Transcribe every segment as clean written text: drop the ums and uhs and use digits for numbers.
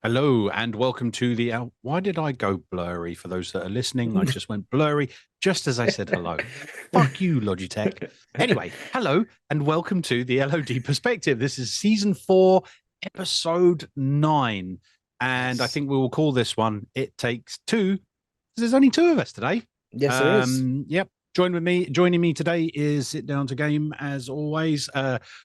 Hello and welcome to the. Why did I go blurry? For those that are listening, I just went blurry just as I said hello. Fuck you, Logitech. Anyway, hello and welcome to the LOD Perspective. This is season 4, episode 9. And I Yes. think we will call this one It Takes Two. There's only two of us today. Yes, there is. Yep. Joining me today is Sit Down to Game as always.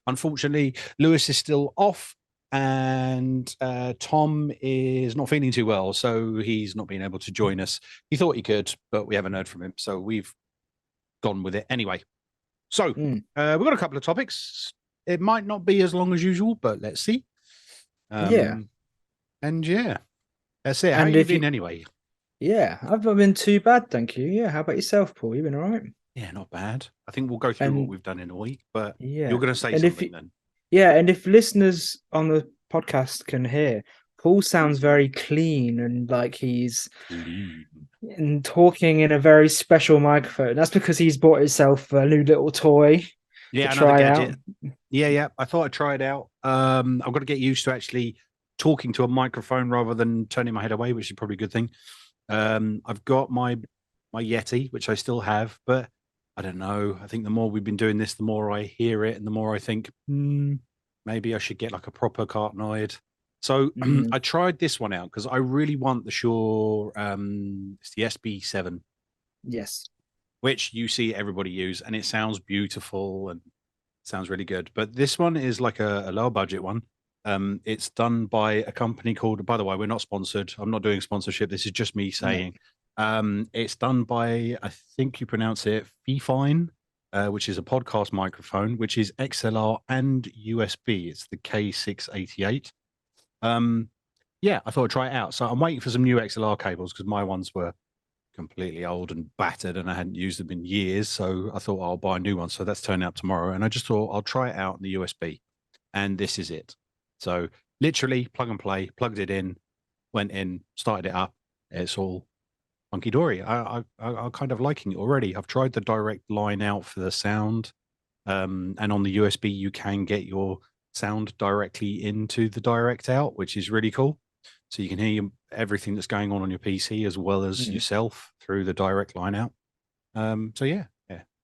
Unfortunately, Lewis is still off and Tom is not feeling too well, so he's not been able to join us. He thought he could, but we haven't heard from him, so we've gone with it anyway. So we've got a couple of topics. It might not be as long as usual, but let's see. Yeah. And yeah, that's it. How And you if been you, anyway? yeah, I've not been too bad, thank you. Yeah. How about yourself, Paul? You been all right? Yeah, not bad. I think we'll go through what And we've done in a week, but you're yeah. going to say And if something you, then. yeah, and if listeners on the podcast can hear, Paul sounds very clean and like he's Clean. talking in a very special microphone. That's because he's bought himself a new little toy to Yeah, another try out. gadget. Yeah. I thought I'd try it out. I've got to get used to actually talking to a microphone rather than turning my head away, which is probably a good thing. I've got my Yeti, which I still have, but I don't know. I think the more we've been doing this, the more I hear it, and the more I think maybe I should get like a proper carotenoid. So Mm, I tried this one out because I really want the Shure. It's the SB7, yes. which you see everybody use, and it sounds beautiful and sounds really good. But this one is like a lower budget one. It's done by a company called. By the way, we're not sponsored. I'm not doing sponsorship. This is just me No. saying. It's done by I think you pronounce it Fifine, which is a podcast microphone, which is XLR and USB. It's the K688. Um, yeah, I thought I'd try it out. So I'm waiting for some new XLR cables because my ones were completely old and battered and I hadn't used them in years. So I thought I'll buy a new one. So that's turning up tomorrow. And I just thought I'll try it out in the USB. And this is it. So literally plug and play, plugged it in, went in, started it up. It's all hunky dory. I'm kind of liking it already. I've tried the direct line out for the sound. And on the USB, you can get your sound directly into the direct out, which is really cool. So you can hear everything that's going on your PC as well as Mm. yourself through the direct line out. So yeah.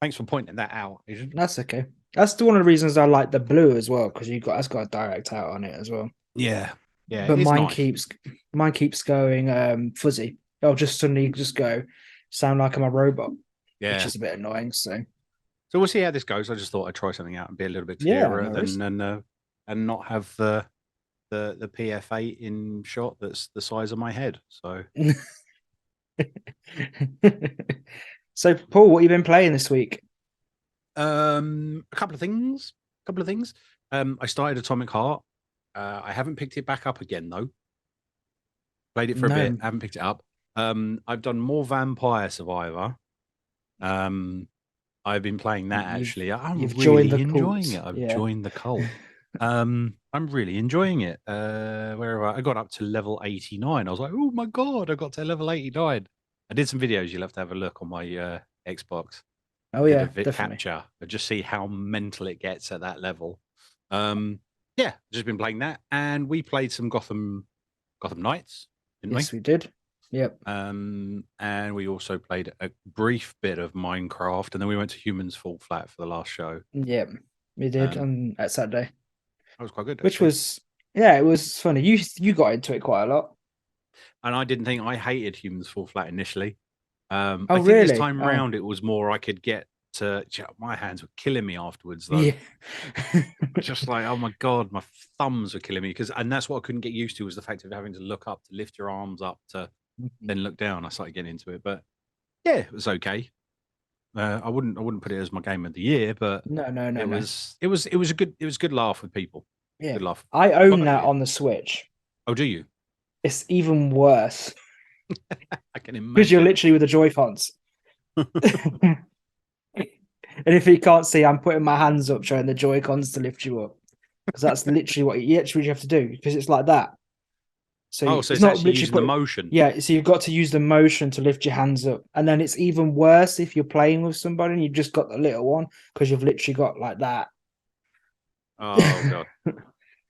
Thanks for pointing that out, Asian. That's okay. That's one of the reasons I like the blue as well, because that's got a direct out on it as well. Yeah, yeah, But it's nice. mine keeps going fuzzy. I'll just suddenly just go sound like I'm a robot, which Yeah. is a bit annoying. So So we'll see how this goes. I just thought I'd try something out and be a little bit yeah, clearer no worries. than and not have the PF8 in shot that's the size of my head. So So Paul, what you been playing this week? a couple of things. I started Atomic Heart. I haven't picked it back up again though. Played it for a bit, No, haven't picked it up. I've done more Vampire Survivor. Um, I've been playing that actually. I'm you've joined the really enjoying cult. it. I've Yeah. joined the cult. I'm really enjoying it. Where I got up to level 89. I was like, oh my God, I got to level 89. I did some videos. You'll have to have a look on my Xbox. Oh Did a yeah, vid definitely. capture and just see how mental it gets at that level. Um, yeah, just been playing that. And we played some Gotham Knights, didn't we? Yes, we did. Yep. And we also played a brief bit of Minecraft, and then we went to Humans Fall Flat for the last show. Yep. We did Um, on at Saturday. that was quite good Which actually. was yeah, it was funny. You got into it quite a lot. And I didn't think I hated Humans Fall Flat initially. I Oh think this really? time Oh around it was more I could get to. My hands were killing me afterwards though. yeah. Just like, oh my God, my thumbs were killing me and that's what I couldn't get used to was the fact of having to look up to lift your arms up to then look down. I started getting into it, but yeah, it was okay. I wouldn't put it as my game of the year, but No, no, no, no. it was a good laugh with people. Yeah. Good laugh. I What own about that you? on the Switch. Oh, do you? It's even worse I can because you're imagine. literally with the Joy-Cons. And if you can't see, I'm putting my hands up showing the Joy-Cons to lift you up. Because that's literally what you have to do because it's like that. So Oh, so it's it's not actually literally using the put. motion. Yeah, so you've got to use the motion to lift your hands up, and then it's even worse if you're playing with somebody and you've just got the little one because you've literally got like that. Oh God.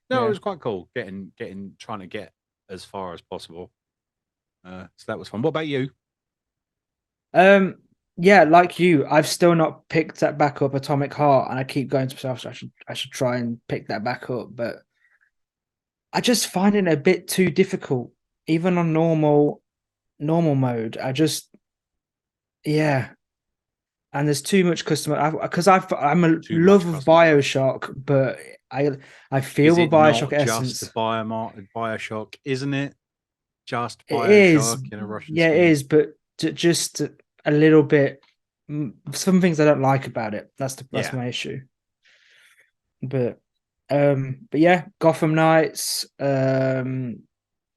No, it Yeah. was quite cool. Trying to get. as far as possible. So that was fun. What about you? Yeah, like you, I've still not picked that back up, Atomic Heart, and I keep going to myself, so I should try and pick that back up, but I just find it a bit too difficult, even on normal mode. Yeah, and there's too much customer because I'm a Too much love of customization. Bioshock, but I feel Is the it Bioshock not just essence. Bioshock? Isn't it just It is, Bioshock in a Russian yeah, it skin? is, but just a little bit. Some things I don't like about it. That's Yeah. my issue. But yeah, Gotham Knights. How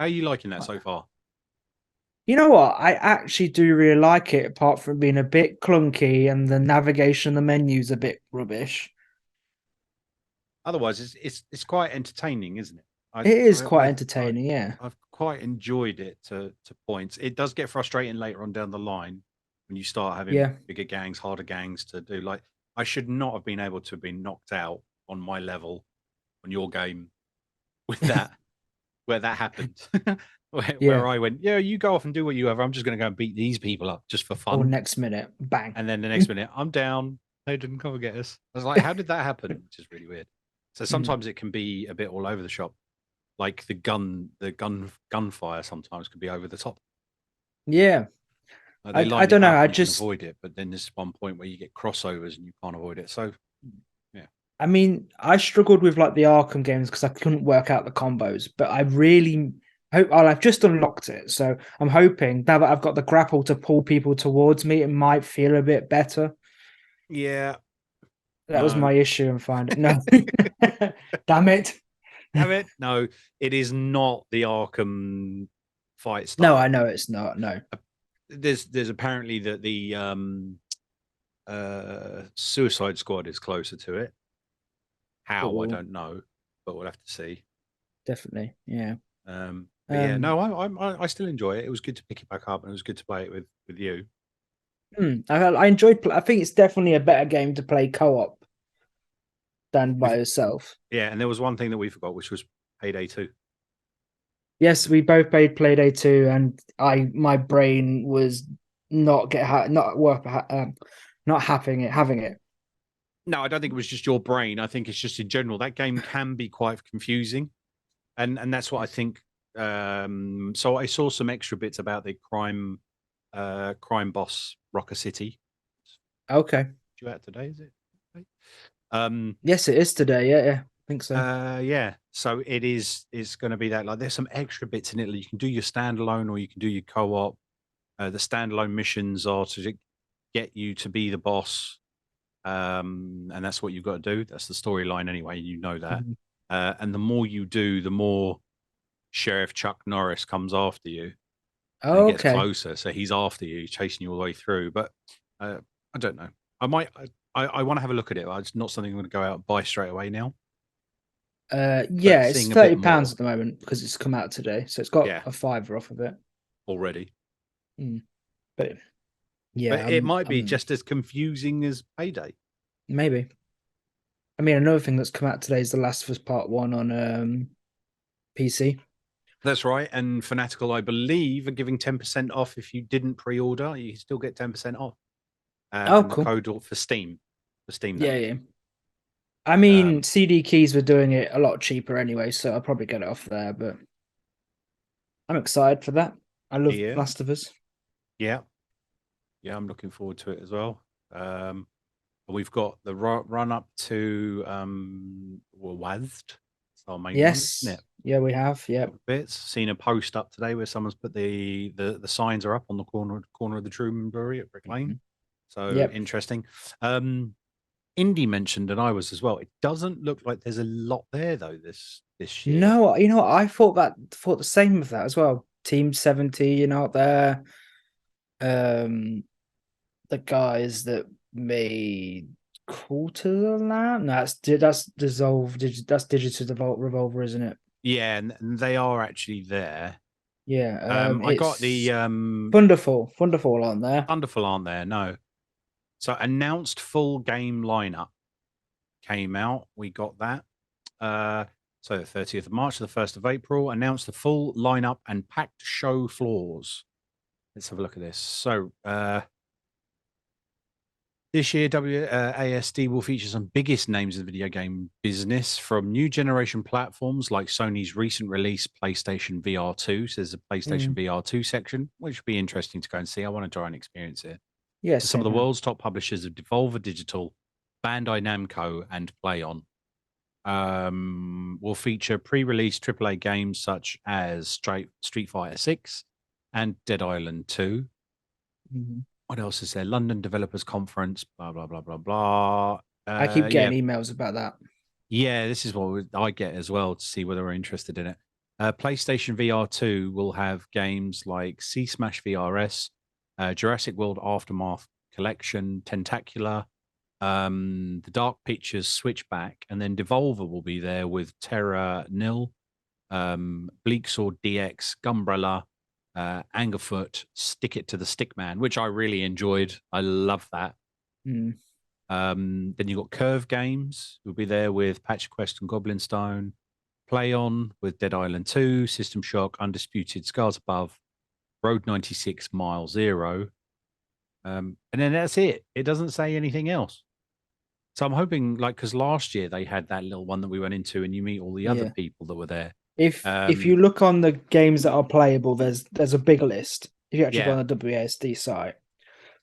are you liking that so far? You know what? I actually do really like it, apart from being a bit clunky and the navigation, the menu's a bit rubbish. Otherwise, it's quite entertaining, isn't it? It is quite entertaining, yeah. I've quite enjoyed it to points. It does get frustrating later on down the line when you start having Yeah. bigger gangs, harder gangs to do. Like I should not have been able to have been knocked out on my level on your game with that where that happened. Where Yeah. I went, yeah, you go off and do what you have. I'm just going to go and beat these people up just for Or fun. next minute, bang. And then the next minute, I'm down. They didn't come and get us. I was like, how did that happen? Which is really weird. So Mm. sometimes it can be a bit all over the shop. Like gunfire sometimes can be over the top. Yeah. Like they I line it don't know. up I and you can just avoid it, but then there's one point where you get crossovers and you can't avoid it. So yeah, I mean, I struggled with like the Arkham games because I couldn't work out the combos, but I really hope I've just unlocked it. So I'm hoping now that I've got the grapple to pull people towards me, it might feel a bit better. yeah, That was no, my issue and find it. No. Damn it. damn it, no, it is not the Arkham fight No, I style. know it's not. No. There's apparently that the Suicide Squad is closer to it. How I Oh, don't know, but we'll have to see. definitely. Yeah. But yeah, Um, no, I still enjoy it. It was good to pick it back up, and it was good to play it with you. I enjoyed. I think it's definitely a better game to play co-op than by We've yourself. Yeah, and there was one thing that we forgot, which was Payday 2. Yes, we both played Playday 2, and my brain was not worth not having it. No, I don't think it was just your brain. I think it's just in general that game can be quite confusing, and that's what I think. So I saw some extra bits about the crime boss Rocker City. Okay. Due out today, is it? Yes, it is today. Yeah, yeah, I think so. Yeah. So it's going to be that. Like, there's some extra bits in it. You can do your standalone or you can do your co-op. The standalone missions are to get you to be the boss, and that's what you've got to do. That's the storyline anyway. You know that. Mhm. And the more you do, the more Sheriff Chuck Norris comes after you and Oh, gets okay. closer. So he's after you, chasing you all the way through. But I don't know. I might. I want to have a look at it. It's not something I'm going to go out and buy straight away now. Yeah, But it's seeing a bit £30 more, at the moment because it's come out today, so it's got yeah, a fiver off of it. already. Mm. But yeah, But it might be I'm just as confusing as Payday. maybe. I mean, another thing that's come out today is The Last of Us Part One on PC. That's right. And Fanatical, I believe, are giving 10% off if you didn't pre-order. You still get 10% off. Oh, And the cool. code for Steam, that Yeah, is. yeah. I mean, Um, CD keys were doing it a lot cheaper anyway, so I'll probably get it off there. But I'm excited for that. I love yeah, Last of Us. yeah, yeah. I'm looking forward to it as well. Um, we've got the run up to WASD. It's our main one, isn't Yes, it? yeah, we have. Yep. Bits. Seen a post up today where someone's put the signs are up on the corner of the Truman Brewery at Brick Lane. Mhm. So Yep. interesting. Indy mentioned, and I was as well. It doesn't look like there's a lot there though this year. No, you know what? I thought the same of that as well. Team 70, out there. Um, the guys that made Quarter the Lamb. No, that's dissolved. That's Digital Revolver, isn't it? Yeah, and they are actually there. Yeah. I got the It's Wonderful on there. Thunderful aren't there? No. So announced full game lineup came out. We got that. So the 30th of March to the 1st of April, announced the full lineup and packed show floors. Let's have a look at this. So this year, WASD will feature some biggest names in the video game business, from new generation platforms like Sony's recent release PlayStation VR 2. So there's a PlayStation VR 2 section, which would be interesting to go and see. I want to try and experience it. Yes, Some of the world's top publishers of Devolver Digital, Bandai Namco, and PlayOn. Will feature pre-release AAA games such as Street Fighter 6 and Dead Island 2. What else is there? London Developers Conference, blah, blah, blah, blah, blah. I keep getting emails about that. Yeah, this is what I get as well, to see whether we're interested in it. PlayStation VR 2 will have games like Sea Smash VRS, Jurassic World Aftermath Collection, Tentacular, the Dark Pictures Switchback, and then Devolver will be there with Terra Nil, Bleak Sword DX, Gumbrella, Angerfoot, Stick It to the Stickman, which I really enjoyed. I love that. Then you've got Curve Games, who'll be there with Patch Quest and Goblin Stone, Play On with Dead Island 2, System Shock, Undisputed, Scars Above, Road 96, Mile Zero. And then that's it. It doesn't say anything else. So I'm hoping, like, because last year they had that little one that we went into, and you meet all the other people that were there. If you look on the games that are playable, there's a big list. If you actually go on the WASD site,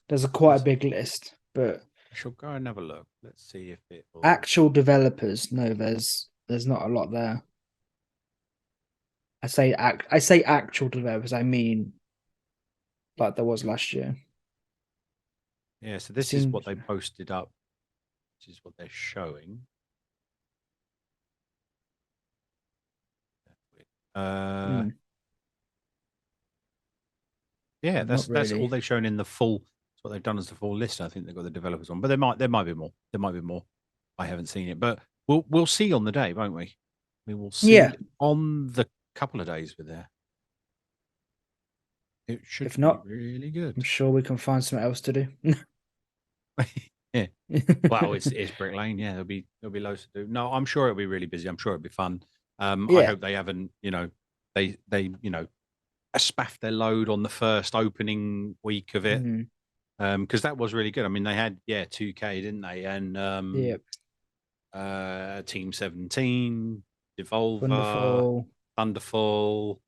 there's quite a big list. But I shall go and have a look. Let's see if it will... Actual developers, no, there's not a lot there. I say actual developers, I mean like there was last year. Yeah, so this is what they posted up. This is what they're showing. Yeah, that's all they've shown in the full. That's what they've done as the full list. I think they've got the developers on, but there might be more. There might be more. I haven't seen it, but we'll see on the day, won't we? We will see on the couple of days we're there. It should if not, be really good. I'm sure we can find something else to do. Yeah. Well, it's Brick Lane. Yeah, there'll be loads to do. No, I'm sure it'll be really busy. I'm sure it'll be fun. I hope they haven't, they spaffed their load on the first opening week of it. Because that was really good. I mean, they had 2K, didn't they? And Team 17, Devolver, Thunderfall.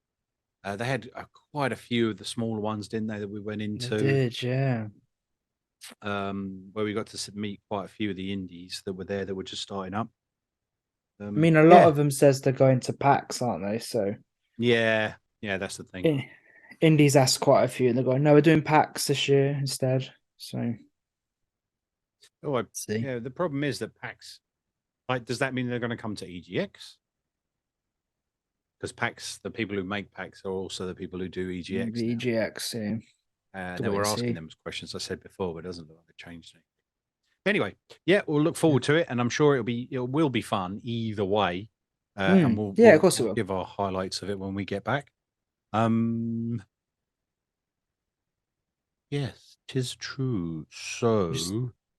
They had quite a few of the smaller ones, didn't they, that we went into? They did, yeah. Where we got to meet quite a few of the indies that were there that were just starting up. I mean, a lot of them says they're going to PAX, aren't they? So yeah, that's the thing. Indies asked quite a few, and they're going, "No, we're doing PAX this year instead." So, see. Yeah, the problem is that PAX, like, does that mean they're going to come to EGX? Because PAX, the people who make PAX are also the people who do EGX. The EGX, yeah. They were asking them questions I said before, but it doesn't look like they changed anything. Anyway, we'll look forward to it, and I'm sure it will be fun either way. And we'll of course we'll give our highlights of it when we get back. Yes, 'tis true. So just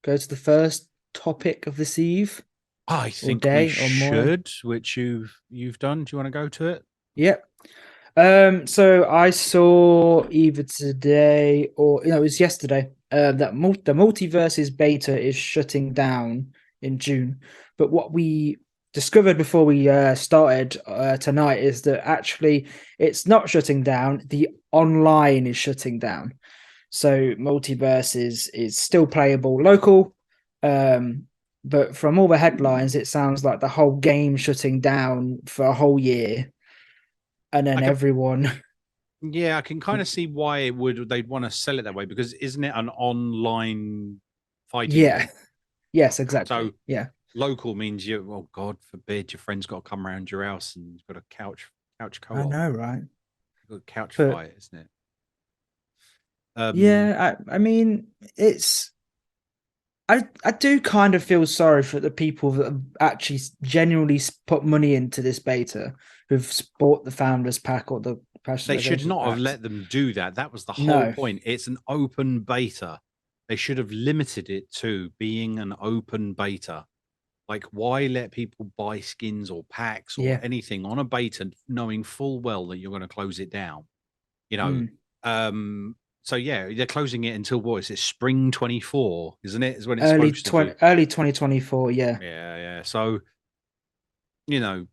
go to the first topic of this eve. I think we should, which you've done. Do you want to go to it? Yep. So I saw either today or it was yesterday that the Multiverse's beta is shutting down in June. But what we discovered before we started tonight is that actually it's not shutting down. The online is shutting down. So Multiverse is still playable local. But from all the headlines, it sounds like the whole game shutting down for a whole year. And then everyone. Yeah, I can kind of see why they'd want to sell it that way, because isn't it an online fighting game? Yes, exactly. So local means God forbid, your friend's got to come around your house and you've got a couch co-op. I know, right? You've got a couch fight, isn't it? I mean, it's. I do kind of feel sorry for the people that have actually genuinely put money into this beta, who've bought the Founders Pack or the. They should not have let them do that. That was the whole point. It's an open beta. They should have limited it to being an open beta. Like, why let people buy skins or packs or Yeah. anything on a beta, knowing full well that you're going to close it down? You know, so yeah, they're closing it until what is it? Spring 24, isn't it? Is when it's supposed to do. Early 2024. Yeah. Yeah. So you know,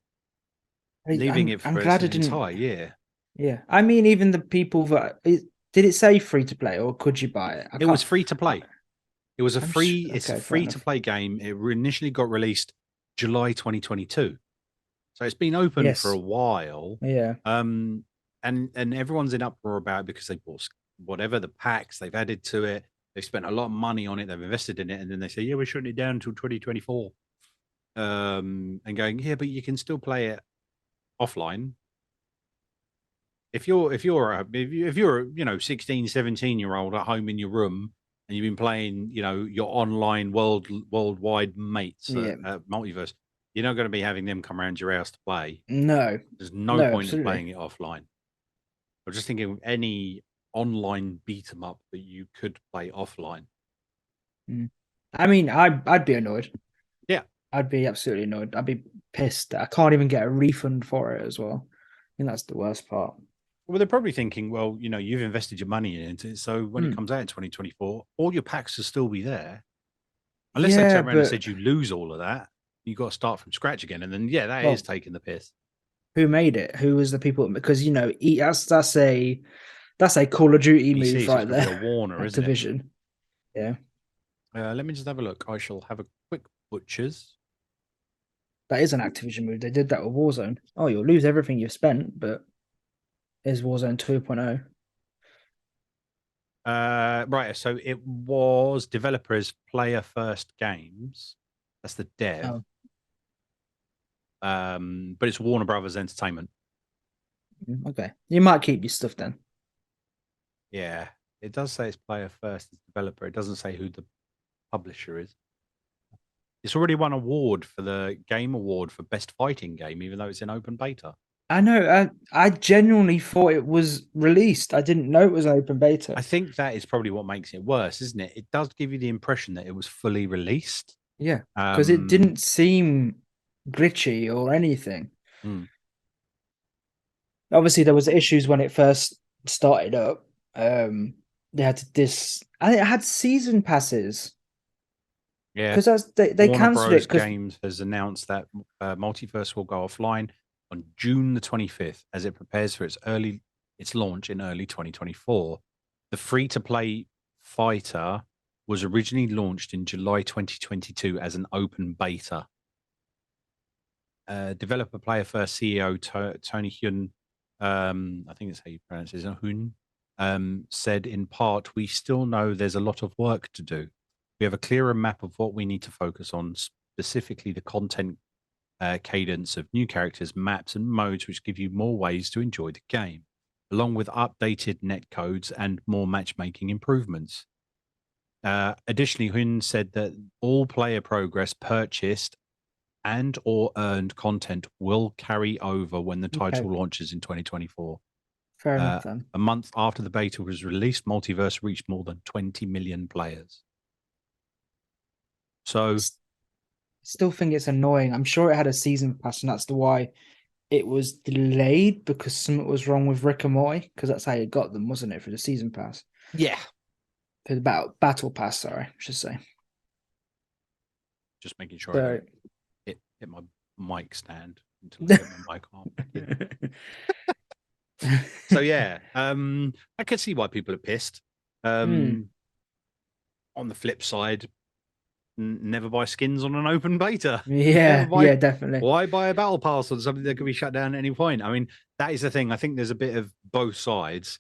I- leaving it I'm for glad an it didn't. entire year. Yeah. I mean, even the people that did it say free to play or could you buy it? I It was can't. free to play. It was a free. It's a Okay. Fair free to enough. play game. It initially got released July 2022, so it's been open for a Yes. while. Yeah. And everyone's in uproar about it because they bought whatever the packs they've added to it. They've spent a lot of money on it. They've invested in it, and then they say, "Yeah, we're shutting it down until 2024." And going, "Yeah, but you can still play it offline." If you're 16, 17-year-old at home in your room and you've been playing, your online worldwide mates Yeah. at Multiverse, you're not going to be having them come around your house to play. No. There's no No. point in Absolutely. playing it offline. I'm just thinking of any online beat 'em up that you could play offline. I mean, I'd be annoyed. Yeah. I'd be absolutely annoyed. I'd be pissed that I can't even get a refund for it as well. I think that's the worst part. Well, they're probably thinking, well, you've invested your money into it, so when it comes out in 2024, all your packs will still be there. Unless they Yeah, turn around and but said you lose all of that, you got to start from scratch again. And then, yeah, that is well, taking the piss. who made it? Who was the people? Because that's a Call of Duty PC, move so it's right got to be a there. Warner, isn't it? Activision. Yeah, Let me just have a look. I shall have a quick butchers. that is an Activision move. They did that with Warzone. Oh, you'll lose everything you've spent, but here's Warzone 2.0. Right, so it was developers Player First Games. That's the dev. Oh, But it's Warner Brothers Entertainment. okay. You might keep your stuff then. Yeah, it does say it's Player First as developer. It doesn't say who the publisher is. It's already won an award for the Game Award for Best Fighting Game, even though it's in open beta. I know. I genuinely thought it was released. I didn't know it was open beta. I think that is probably what makes it worse, isn't it? It does give you the impression that it was fully released. Yeah, because it didn't seem glitchy or anything. Obviously, there was issues when it first started up. They had to I think it had season passes. Yeah, because they Warner cancelled it Bros. because Games has announced that Multiverse will go offline on June the 25th as it prepares for its launch in early 2024. The free-to-play fighter was originally launched in July 2022 as an open beta. Developer Player First CEO Tony Hyun, I think that's how you pronounce it, Hyun, said in part, "We still know there's a lot of work to do. We have a clearer map of what we need to focus on, specifically the content cadence of new characters, maps, and modes, which give you more ways to enjoy the game, along with updated netcodes and more matchmaking improvements." Additionally, Hun said that all player progress purchased and or earned content will carry over when the title launches in 2024. fair enough then. A month after the beta was released, Multiverse reached more than 20 million players. So, Still think it's annoying. I'm sure it had a season pass, and that's the why it was delayed because something was wrong with Rick and Morty. Because that's how you got them, wasn't it, for the season pass? yeah, For the battle pass. Sorry, I should say. just making sure I So, don't hit my mic stand until I get my mic on. So yeah, I could see why people are pissed. On the flip side, never buy skins on an open beta. yeah, definitely. Why buy a battle pass on something that could be shut down at any point? I mean, that is the thing. I think there's a bit of both sides.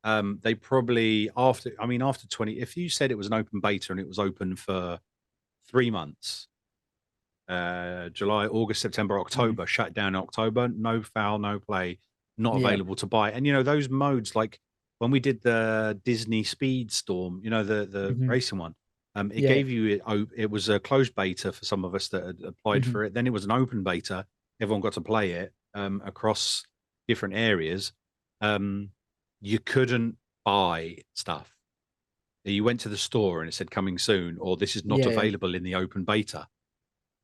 They probably after 20, if you said it was an open beta and it was open for 3 months, July, August, September, October, shut down in October, no foul, no play, not available to buy. And those modes, like when we did the Disney Speedstorm, the racing one, it gave you it was a closed beta for some of us that had applied for it. Then it was an open beta. Everyone got to play it across different areas. You couldn't buy stuff. You went to the store and it said coming soon, or this is not available in the open beta.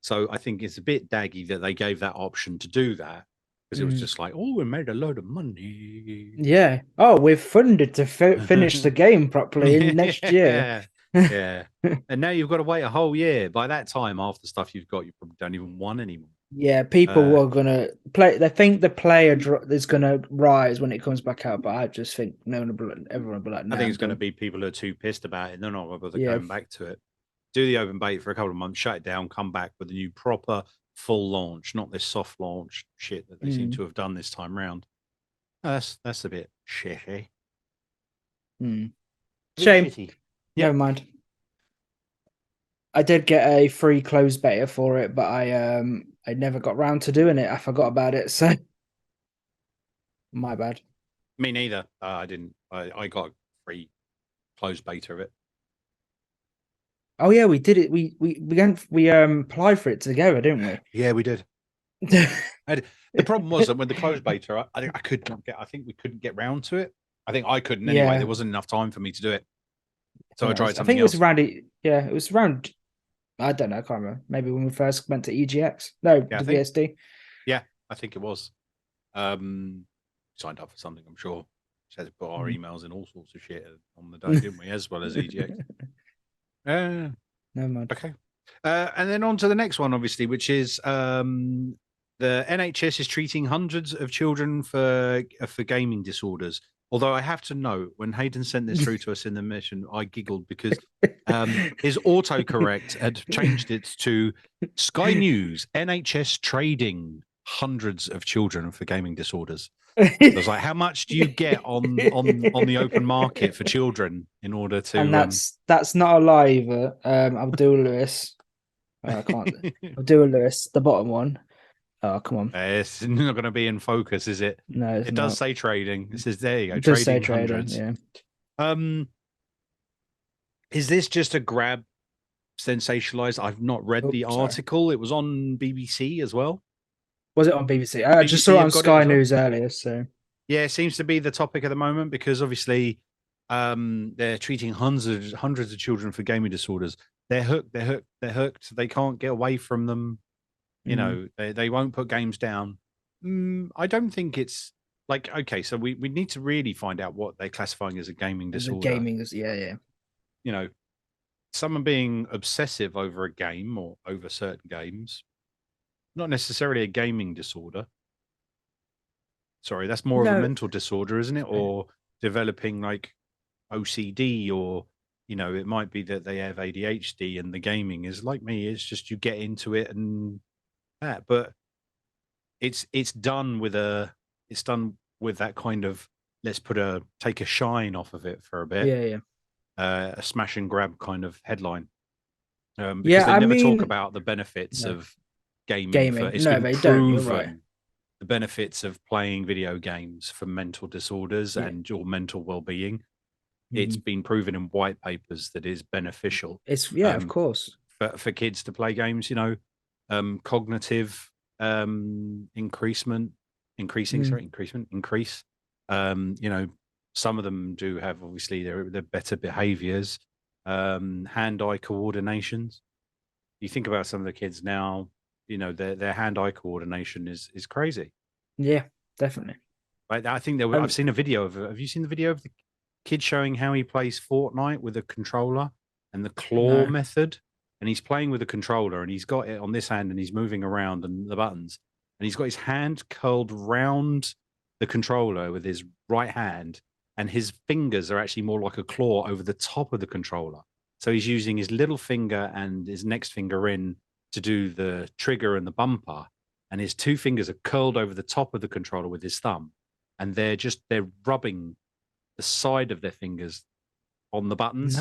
So I think it's a bit daggy that they gave that option to do that, because it was just like, oh, we made a load of money. Yeah. Oh, we're funded to finish the game properly in next year. Yeah. Yeah. And now you've got to wait a whole year. By that time, half the stuff you've got, you probably don't even want anymore. Yeah, people are gonna play. They think the player is gonna rise when it comes back out, but I just think everyone will be like, nah, I think I'm it's going to done. be people who are too pissed about it. They're not going to bother Yeah. going back to it. Do the open beta for a couple of months, shut it down, come back with a new proper full launch, not this soft launch shit that they seem to have done this time round. That's a bit shitty. Shame. Shitty. Never mind. I did get a free closed beta for it, but I never got round to doing it. I forgot about it, so my bad. Me neither. I didn't. I got a free closed beta of it. Oh yeah, we did it. We applied for it together, didn't we? Yeah, we did. The problem was that when the closed beta, I could not get. I think we couldn't get round to it. I think I couldn't anyway. Yeah. There wasn't enough time for me to do it, so Yeah, I tried I something think it else. was around it. Yeah, it was around. I don't know. I can't remember. Maybe when we first went to EGX. No, Yeah, the VSD. Yeah, I think it was. Signed up for something, I'm sure. Just had to put our emails in all sorts of shit on the day, didn't we? As well as EGX. Never mind. Okay. And then on to the next one, obviously, which is the NHS is treating hundreds of children for gaming disorders. Although I have to note, when Hayden sent this through to us in the mission, I giggled because his autocorrect had changed it to Sky News, NHS trading hundreds of children for gaming disorders. I was like, how much do you get on the open market for children in order to? And that's not a lie either. Abdul Lewis. I can't. Abdul Lewis, the bottom one. Oh, come on. It's not going to be in focus, is it? No, it does say trading. It says there you go. It does say trading trading, hundreds. yeah. Is this just a grab sensationalized? I've not read the article. It was on BBC as well. Was it on BBC? I just saw it on Sky News earlier. So yeah, it seems to be the topic at the moment because obviously they're treating hundreds of children for gaming disorders. They're hooked. They can't get away from them. You know, they won't put games down. I don't think it's like, okay, so we need to really find out what they're classifying as a gaming disorder. Gaming is, yeah. You know, someone being obsessive over a game or over certain games, not necessarily a gaming disorder. Sorry, that's more of a mental disorder, isn't it? Or developing like OCD, or, you know, it might be that they have ADHD and the gaming is like me. It's just you get into it and that, but it's done with that kind of, let's take a shine off of it for a bit. Yeah. A smash and grab kind of headline. Because they never talk about the benefits of gaming. It's been proven the benefits of playing video games for mental disorders and your mental well-being. It's been proven in white papers that is beneficial. It's of course, for kids to play games. You know, cognitive increase. You know, some of them do have, obviously, they're better behaviors, hand-eye coordinations. You think about some of the kids now, you know, their hand-eye coordination is crazy. Yeah, definitely. Right. I think I've seen a video of have you seen the video of the kid showing how he plays Fortnite with a controller and the claw method? And he's playing with a controller and he's got it on this hand and he's moving around and the buttons, and he's got his hand curled round the controller with his right hand, and his fingers are actually more like a claw over the top of the controller. So he's using his little finger and his next finger in to do the trigger and the bumper, and his two fingers are curled over the top of the controller with his thumb, and they're rubbing the side of their fingers on the buttons.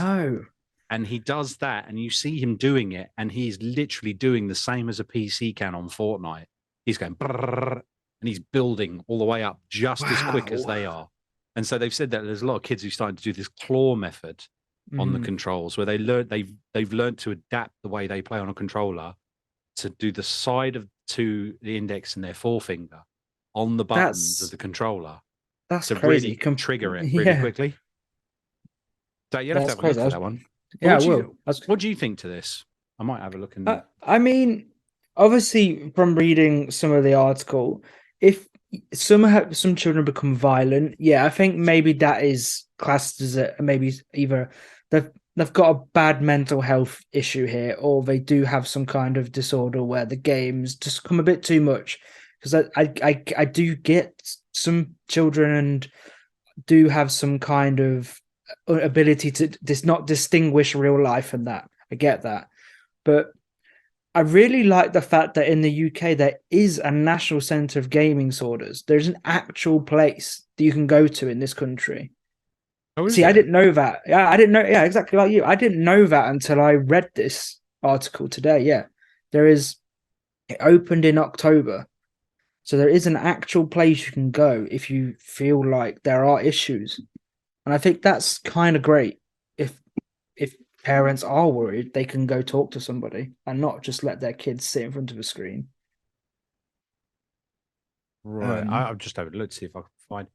And he does that, and you see him doing it, and he's literally doing the same as a PC can on Fortnite. He's going, and he's building all the way up just as quick as they are. And so they've said that there's a lot of kids who started to do this claw method on the controls, where they've learned to adapt the way they play on a controller to do the side to the index and their forefinger on the buttons of the controller. That's to crazy. Really trigger it really quickly. So you have to have a look for that one. Yeah, I will. What do you think to this? I might have a look. I mean, obviously from reading some of the article, if some children become violent, yeah, I think maybe that is classed as maybe either they've got a bad mental health issue here, or they do have some kind of disorder where the games just come a bit too much. Because I do get some children and do have some kind of ability to not distinguish real life and that. I get that. But I really like the fact that in the UK there is a national centre of gaming disorders. There's an actual place that you can go to in this country. Oh, is See, I there? didn't know that. Yeah, I didn't know. Yeah, exactly like you. I didn't know that until I read this article today. Yeah, there is. It opened in October, so there is an actual place you can go if you feel like there are issues, and I think that's kind of great. If parents are worried, they can go talk to somebody and not just let their kids sit in front of a screen. Right. I've just having a look to see if I can find.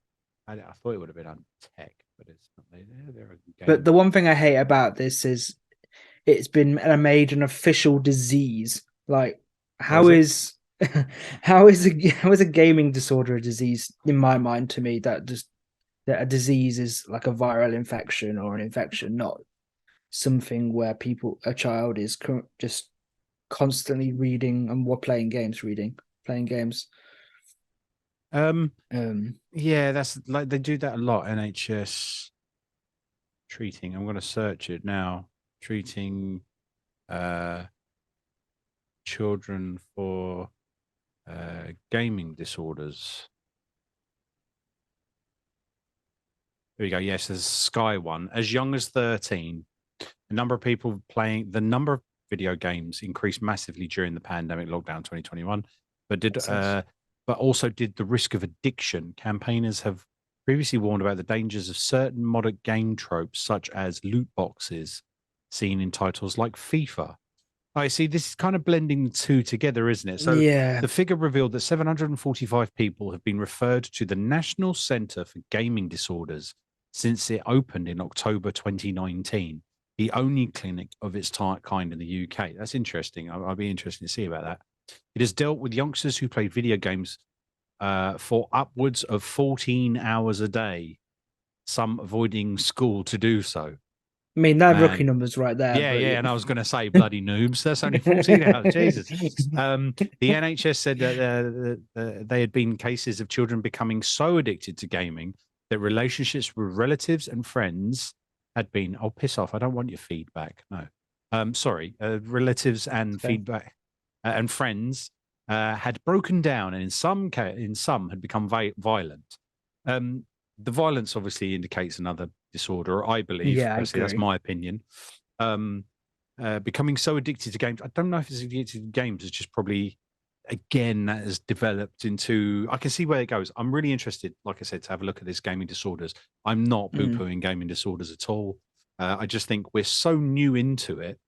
I thought it would have been on tech, but it's not. They're a But game. the one thing I hate about this is it's been made an official disease. Like, Oh, is how it? is how is a gaming disorder a disease? In my mind, to me, that a disease is like a viral infection or an infection, not something where a child is just constantly reading and playing games, playing games. Um. Um, Yeah, that's like they do that a lot. NHS treating. I'm going to search it now. Treating uh children for gaming disorders. Here we go. Yes, there's Sky one. As young as 13, the number of video games increased massively during the pandemic lockdown 2021, but also did the risk of addiction. Campaigners have previously warned about the dangers of certain modern game tropes, such as loot boxes, seen in titles like FIFA. I see. This is kind of blending the two together, isn't it? So yeah, the figure revealed that 745 people have been referred to the National Centre for Gaming Disorders since it opened in October 2019, the only clinic of its kind in the UK. That's interesting. I'll be interested to see about that. It has dealt with youngsters who played video games for upwards of 14 hours a day, some avoiding school to do so. I mean they're rookie Man, numbers right there, yeah, but yeah, yeah. and I was going to say bloody noobs. That's only 14 hours. Jesus. The NHS said that they had been cases of children becoming so addicted to gaming that relationships with relatives and friends had been. Oh, piss off! I don't want your feedback. No, sorry. Relatives and feedback and friends had broken down, and in some had become violent. Um, the violence obviously indicates another disorder, I believe. Yeah, I Personally, that's agree. my opinion. Um, Becoming so addicted to games. I don't know if it's addicted to games. It's just probably, again, that has developed into. I can see where it goes. I'm really interested, like I said, to have a look at this gaming disorders. I'm not poo Mm, pooing gaming disorders at all. I just think we're so new into it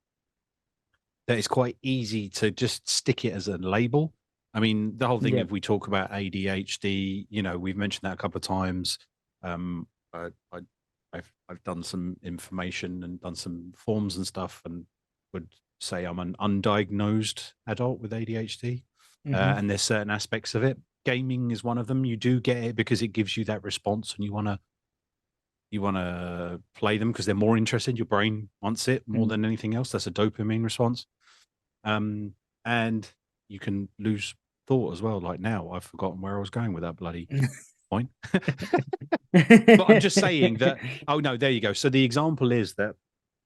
that it's quite easy to just stick it as a label. I mean, the whole thing, yeah. if we talk about ADHD, we've mentioned that a couple of times. Um, I've done some information and done some forms and stuff, and would say I'm an undiagnosed adult with ADHD. Hmm. And there's certain aspects of it. Gaming is one of them. You do get it because it gives you that response, and you want to play them because they're more interested. Your brain wants it more Mm. than anything else. That's a dopamine response. And you can lose thought as well. Like now, I've forgotten where I was going with that bloody point. But I'm just saying that. Oh no, there you go. So the example is that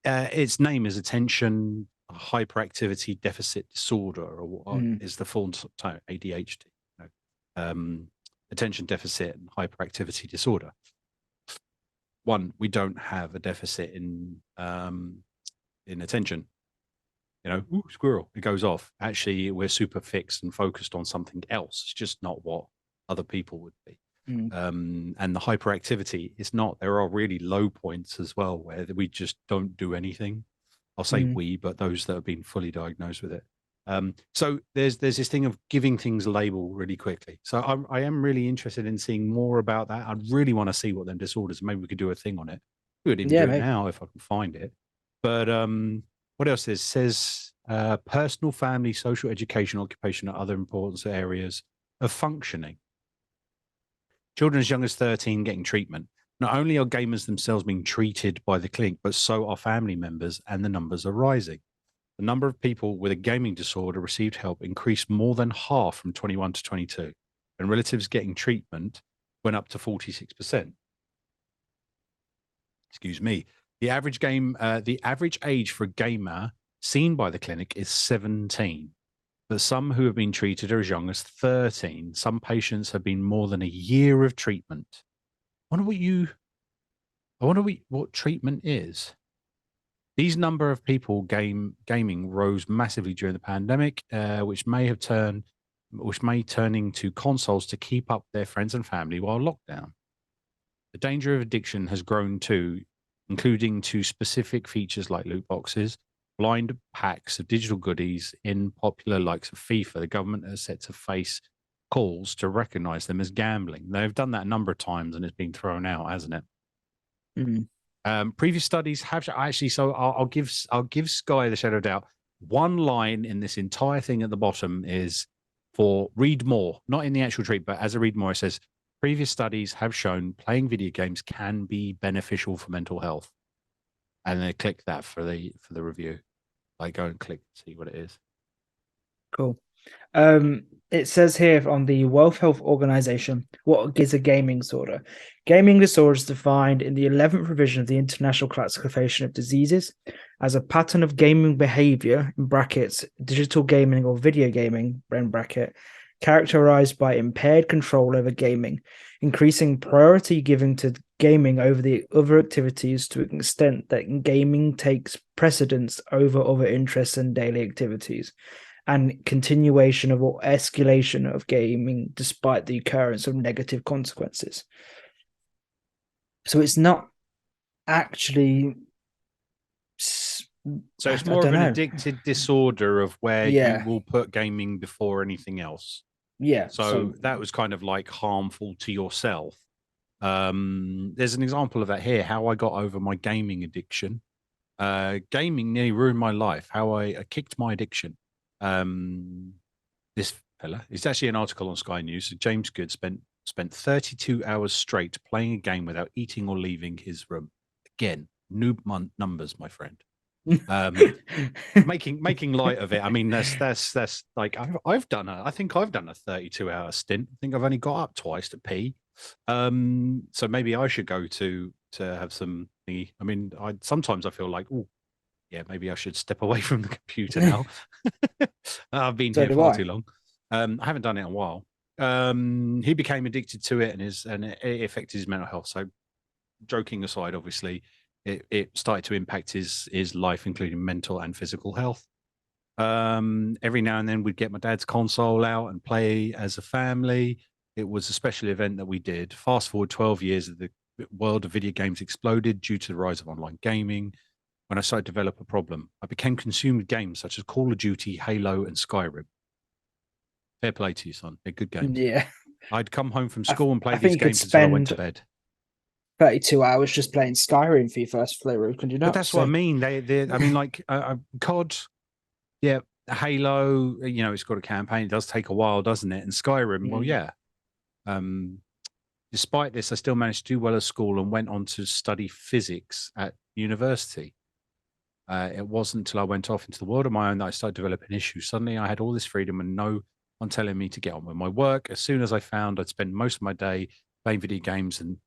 its name is attention hyperactivity deficit disorder, or what Mm, is the full title? ADHD. No. Attention deficit and hyperactivity disorder. One, we don't have a deficit in attention. Ooh, squirrel, it goes off. Actually, we're super fixed and focused on something else. It's just not what other people would be. mm, And the hyperactivity is not. There are really low points as well where we just don't do anything. I'll say mm. we, but those that have been fully diagnosed with it. So there's this thing of giving things a label really quickly. So I am really interested in seeing more about that. I really want to see what them disorders. Maybe we could do a thing on it. We could even Yeah, do it mate. now if I can find it. But what else is says personal, family, social, education, occupation, and other important areas of functioning. Children as young as 13 getting treatment. Not only are gamers themselves being treated by the clinic, but so are family members, and the numbers are rising. The number of people with a gaming disorder received help increased more than half from 21 to 22, and relatives getting treatment went up to 46%. Excuse me. The average age for a gamer seen by the clinic is 17. But some who have been treated are as young as 13. Some patients have been more than a year of treatment. I wonder what treatment is. These number of people gaming rose massively during the pandemic, which may turn into consoles to keep up their friends and family while lockdown. The danger of addiction has grown too, including to specific features like loot boxes, blind packs of digital goodies in popular likes of FIFA. The government has set to face calls to recognize them as gambling. They've done that a number of times and it's been thrown out, hasn't it? Previous studies have actually, so I'll give Sky the shadow of doubt. One line in this entire thing at the bottom is for read more, not in the actual treat, but as a read more, it says previous studies have shown playing video games can be beneficial for mental health. And then click that for the review. Like go and click, see what it is. Cool. It says here on the World Health Organization, what is a gaming disorder? Gaming disorder is defined in the 11th revision of the International Classification of Diseases as a pattern of gaming behavior, in brackets, digital gaming or video gaming, in bracket, characterized by impaired control over gaming, increasing priority given to gaming over the other activities to an extent that gaming takes precedence over other interests and daily activities, and continuation of or escalation of gaming despite the occurrence of negative consequences. So it's not actually. So it's more of an addicted disorder of where you will put gaming before anything else. Yeah. So that was kind of like harmful to yourself. There's an example of that here, how I got over my gaming addiction. Gaming nearly ruined my life, how I kicked my addiction. This fella, it's actually an article on Sky News. So James Good spent 32 hours straight playing a game without eating or leaving his room. Again, noob numbers, my friend. Making light of it. I mean, that's like I think I've done a 32-hour stint. I think I've only got up twice to pee. So maybe I should go to have some. I mean, sometimes I feel like, oh, yeah, maybe I should step away from the computer now. I've been here far too long. I haven't done it in a while. He became addicted to it, and it affected his mental health. So, joking aside, obviously, it started to impact his life, including mental and physical health. Every now and then, we'd get my dad's console out and play as a family. It was a special event that we did. Fast forward 12 years, the world of video games exploded due to the rise of online gaming. When I started to develop a problem, I became consumed with games such as Call of Duty, Halo, and Skyrim. Fair play to you, son. They're good games. Yeah. I'd come home from school and play these games until I went to bed. 32 hours just playing Skyrim for your first playthrough. Can you not? But that's what I mean. I mean, like COD, yeah, Halo. You know, it's got a campaign. It does take a while, doesn't it? And Skyrim, well, yeah. Despite this, I still managed to do well at school and went on to study physics at university. It wasn't until I went off into the world of my own that I started developing issues. Suddenly, I had all this freedom and no one telling me to get on with my work. As soon as I found I'd spend most of my day playing video games and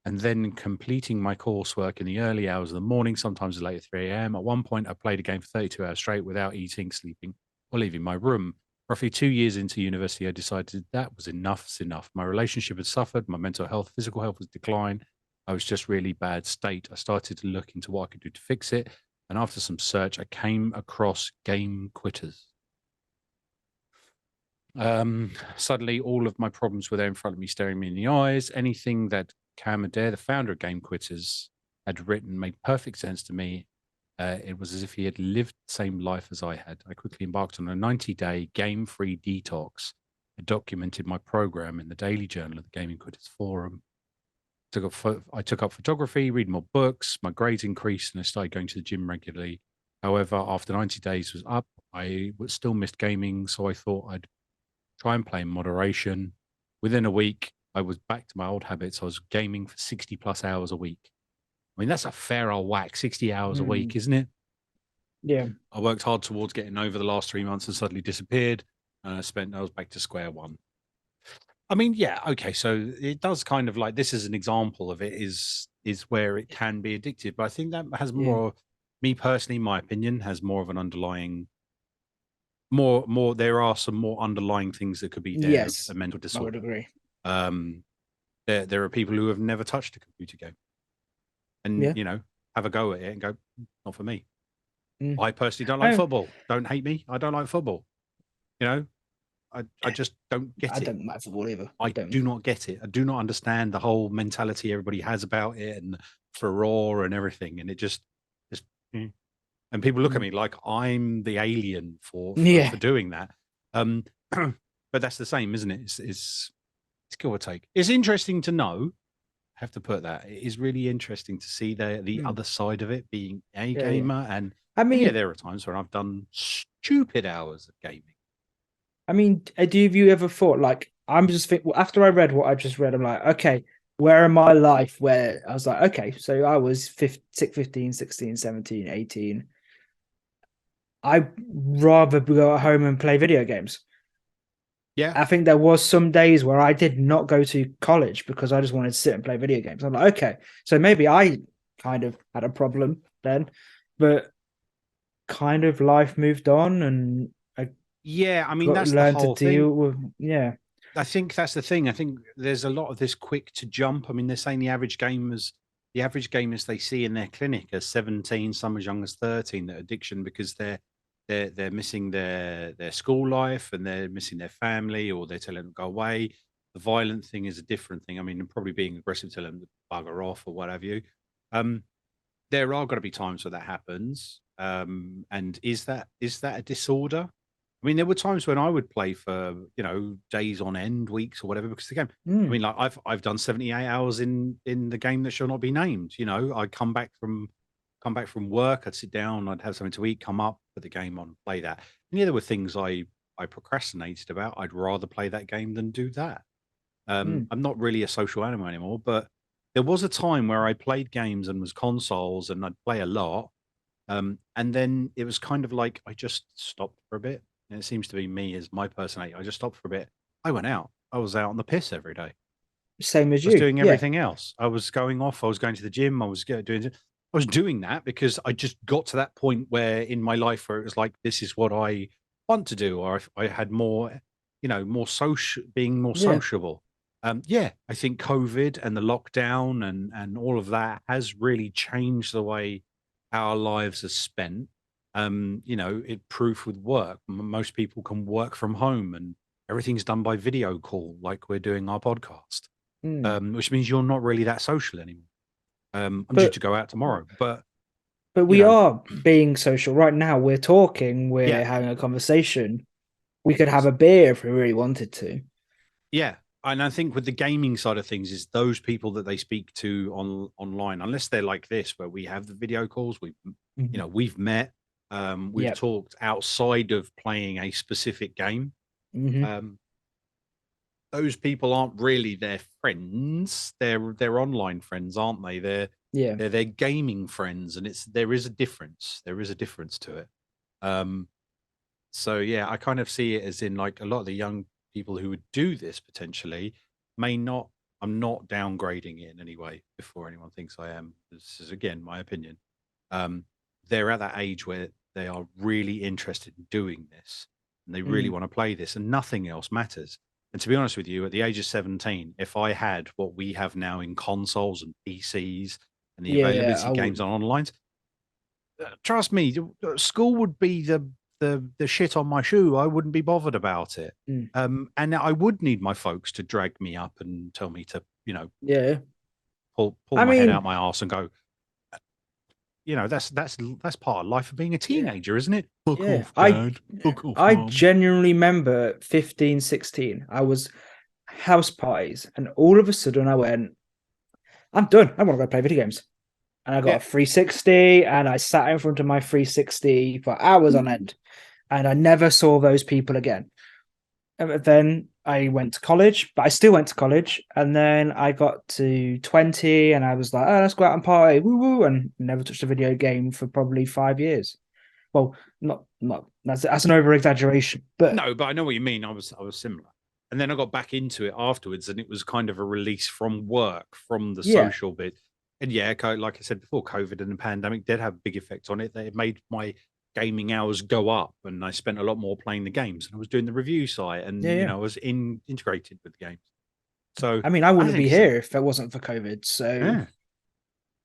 then completing my coursework in the early hours of the morning, sometimes as late as 3 a.m. At one point, I played a game for 32 hours straight without eating, sleeping, or leaving my room. Roughly 2 years into university, I decided that was enough. It's enough. My relationship had suffered. My mental health, physical health was declined. I was just really bad state. I started to look into what I could do to fix it. And after some search, I came across Game Quitters. Suddenly, all of my problems were there in front of me, staring me in the eyes. Anything that Cam Adair, the founder of Game Quitters, had written made perfect sense to me. It was as if he had lived the same life as I had. I quickly embarked on a 90-day game-free detox. I documented my program in the daily journal of the Gaming Quitters Forum. I took up photography, read more books, my grades increased, and I started going to the gym regularly. However, after 90 days was up, I still missed gaming, so I thought I'd try and play in moderation. Within a week, I was back to my old habits. I was gaming for 60 plus hours a week. I mean, that's a fair old whack, 60 hours a week, isn't it? Yeah. I worked hard towards getting over the last 3 months and suddenly disappeared. And I was back to square one. I mean, yeah, okay. So it does kind of like, this is an example of it is where it can be addictive. But I think that has more, me personally, my opinion, has more of an underlying, more. There are some more underlying things that could be there. Yes, A mental I would disorder. agree. There are people who have never touched a computer game, and have a go at it and go, not for me. I personally don't like football. Don't hate me. I don't like football. I just don't get it. I don't like football either. I do not get it. I do not understand the whole mentality everybody has about it and furore and everything. And it just and people look at me like I'm the alien for doing that. But that's the same, isn't it? It's give or take. It's interesting to know. I have to put that. It is really interesting to see the other side of it, being a gamer. And I mean, there are times when I've done stupid hours of gaming. I mean, have you ever thought, like, I'm just thinking, after I read what I just read, I'm like, okay, where in my life where I was like, okay, so I was 15, 16, 17, 18. I'd rather go at home and play video games. Yeah. I think there was some days where I did not go to college because I just wanted to sit and play video games. I'm like, okay, so maybe I kind of had a problem then, but kind of life moved on and I mean, that's the whole thing. Yeah. I think that's the thing. I think there's a lot of this quick to jump. I mean, they're saying the average gamers they see in their clinic are 17, some as young as 13, that addiction because they're missing their school life and they're missing their family, or they're telling them to go away. The violent thing is a different thing. I mean, probably being aggressive, telling them to bugger off or what have you. There are going to be times where that happens. And is that a disorder? I mean, there were times when I would play for, days on end, weeks or whatever, because the game, I mean, like I've done 78 hours in the game that shall not be named. I'd come back from work, I'd sit down, I'd have something to eat, come up, put the game on, play that. And there were things I procrastinated about. I'd rather play that game than do that. I'm not really a social animal anymore, but there was a time where I played games and was consoles and I'd play a lot. And then it was kind of like I just stopped for a bit. And it seems to be me as my personality. I just stopped for a bit. I went out. I was out on the piss every day. Same as you. I was doing everything else. I was going off. I was going to the gym. I was doing that because I just got to that point where in my life where it was like, this is what I want to do. Or I had more, more social, being more sociable. I think COVID and the lockdown and all of that has really changed the way our lives are spent. It proof with work. Most people can work from home and everything's done by video call, like we're doing our podcast, which means you're not really that social anymore. I'm due to go out tomorrow, but we are being social right now. We're talking, we're having a conversation. We could have a beer if we really wanted to. Yeah. And I think with the gaming side of things is those people that they speak to online, unless they're like this, where we have the video calls, we've met, we've talked outside of playing a specific game. Those people aren't really their friends. They're online friends, aren't they? They're their gaming friends, and there is a difference. There is a difference to it. So yeah, I kind of see it as in like a lot of the young people who would do this potentially may not. I'm not downgrading it in any way before anyone thinks I am. This is again my opinion. They're at that age where they are really interested in doing this and they really want to play this and nothing else matters. And to be honest with you, at the age of 17, if I had what we have now in consoles and PCs and the availability of games on online, trust me, school would be the shit on my shoe. I wouldn't be bothered about it. And I would need my folks to drag me up and tell me to, pull my head out my arse and go, that's part of life of being a teenager, isn't it? Fuck off, Dad. Fuck off, I Mom. genuinely remember 15, 16. I was house parties, and all of a sudden I went, I'm done. I want to go play video games. And I got a 360, and I sat in front of my 360 for hours on end. and I never saw those people again. And then I went to college, but I still went to college. And then I got to 20 and I was like, oh, let's go out and party. Woo woo. And never touched a video game for probably 5 years. Well, not that's an over exaggeration, but No, but I know what you mean. I was similar. And then I got back into it afterwards, and it was kind of a release from work, from the yeah, social bit. And yeah, like I said before, COVID and the pandemic did have a big effect on it. It made my gaming hours go up, and I spent a lot more playing the games. And I was doing the review site, and yeah. I was integrated with the games. So I mean, I I wouldn't think be it's a, here if it wasn't for COVID. So yeah.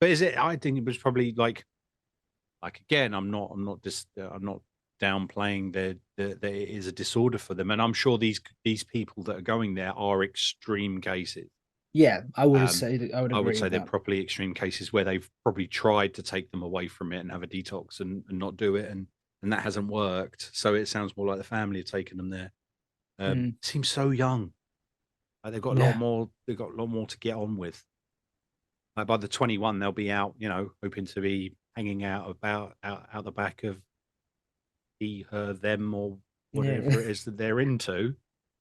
But is it? I think it was probably like again, I'm not downplaying that it is a disorder for them, and I'm sure these people that are going there are extreme cases. yeah, I would Um, say that I would I would agree say with they're that. probably extreme cases where they've probably tried to take them away from it and have a detox and not do it, and that hasn't worked. So it sounds more like the family have taken them there. Mm, Seems so young. Like they've got a lot yeah, more. They've got a lot more to get on with. Like by the 21, they'll be out. Hoping to be hanging out the back of he, her, them, or yeah. whatever it is that they're into,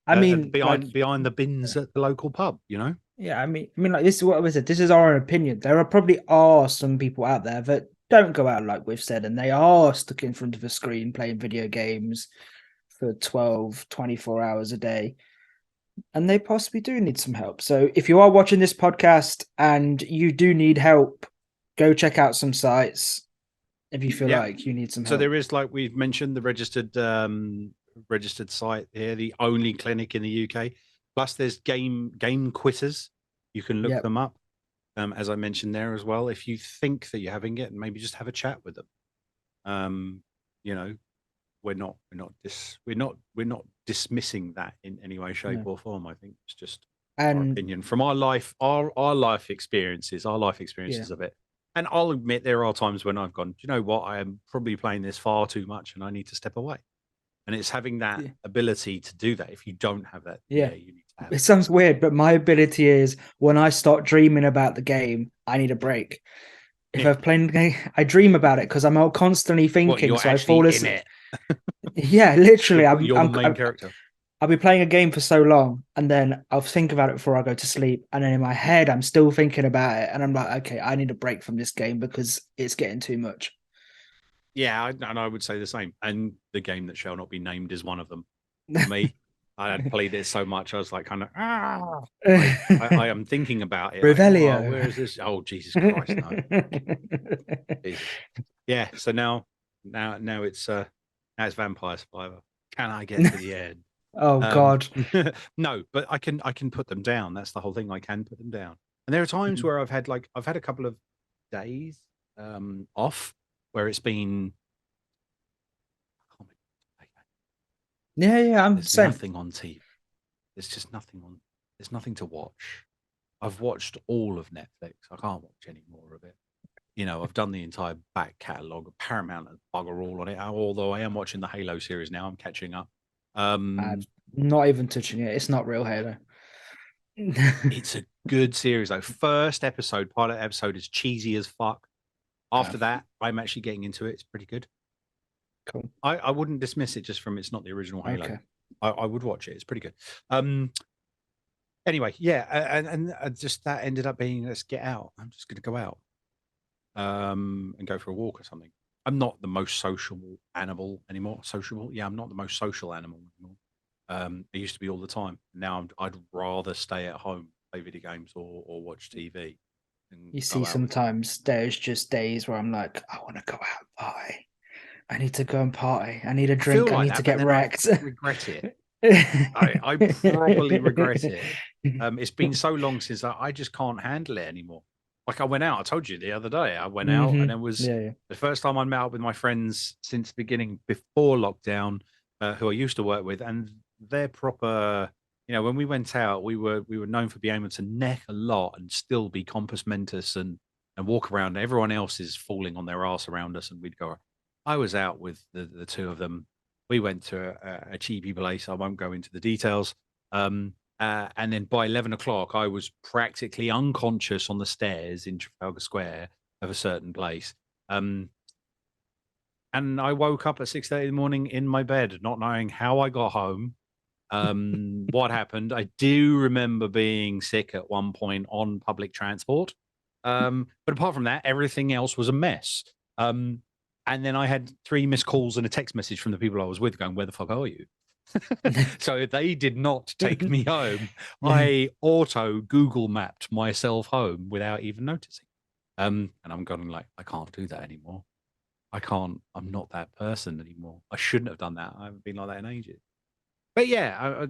I mean, like, behind the bins at the local pub. yeah, I mean, like this is what I said. This is our opinion. There are probably are some people out there that don't go out like we've said, and they are stuck in front of a screen playing video games for 12, 24 hours a day. And they possibly do need some help. So if you are watching this podcast and you do need help, go check out some sites if you feel Yeah. like you need some So help. there is, like we've mentioned, the registered site here, the only clinic in the UK. Plus, there's game quitters. You can look Yep. them up, as I mentioned there as well. If you think that you're having it, and maybe just have a chat with them. Um, you know, we're not dismissing that in any way, shape, No. or form. I think it's just our And opinion from our life experiences, yeah, of it. And I'll admit there are times when I've gone, do you know what? I am probably playing this far too much, and I need to step away. And it's having that yeah, ability to do that. If you don't have that, yeah. you need to have It it. sounds weird, but my ability is when I start dreaming about the game, I need a break. If Yeah. I've played the game, I dream about it because I'm all constantly What, thinking. you're So I fall actually in asleep. it? Yeah, literally. You're the main character. I'll be playing a game for so long, and then I'll think about it before I go to sleep, and then in my head, I'm still thinking about it, and I'm like, okay, I need a break from this game because it's getting too much. Yeah, and I would say the same. And the game that shall not be named is one of them. For me, I had played it so much, I was like, kind of, I am thinking about it, like, oh, Revelio. where is this? Oh, Jesus Christ, no. Jesus. Yeah, so now it's Vampire Survivor. Can I get to the end? Oh God. No, but I can put them down. That's the whole thing. I can put them down. And there are times where I've had a couple of days off where it's been, Yeah, I'm the there's same. nothing on TV. There's just nothing on. There's nothing to watch. I've watched all of Netflix. I can't watch any more of it. I've done the entire back catalogue. Paramount and bugger all on it. Although I am watching the Halo series now, I'm catching up. I'm not even touching it. It's not real Halo. It's a good series though. First episode, pilot episode, is cheesy as fuck. After that, I'm actually getting into it. It's pretty good. Cool. I wouldn't dismiss it just from it's not the original Halo. Okay. I would watch it. It's pretty good. Anyway, yeah, and just that ended up being, let's get out. I'm just going to go out, and go for a walk or something. I'm not the most social animal anymore. Sociable, yeah, I'm not the most social animal anymore. I used to be all the time. Now I'd rather stay at home, play video games, or watch TV. Than You go see, out with people. sometimes there's just days where I'm like, I want to go out and party. I need to go and party. I need a I feel drink. I like need to that, but get then I wrecked. regret it. I properly regret it. It's been so long since I just can't handle it anymore. Like I went out, I told you the other day, I went out and it was Yeah, yeah. the first time I met up with my friends since the beginning before lockdown, who I used to work with, and they're proper. When we went out, we were known for being able to neck a lot and still be compos mentis and walk around. Everyone else is falling on their ass around us, and we'd go. I was out with the two of them. We went to a cheapy place. I won't go into the details. And then by 11 o'clock, I was practically unconscious on the stairs in Trafalgar Square of a certain place. and I woke up at 6:30 in the morning in my bed, not knowing how I got home, what happened. I do remember being sick at one point on public transport. But apart from that, everything else was a mess. And then I had 3 missed calls and a text message from the people I was with going, "Where the fuck are you?" So they did not take me home. I auto Google mapped myself home without even noticing. And I'm going like, I can't do that anymore. I can't. I'm not that person anymore. I shouldn't have done that. I haven't been like that in ages. But yeah,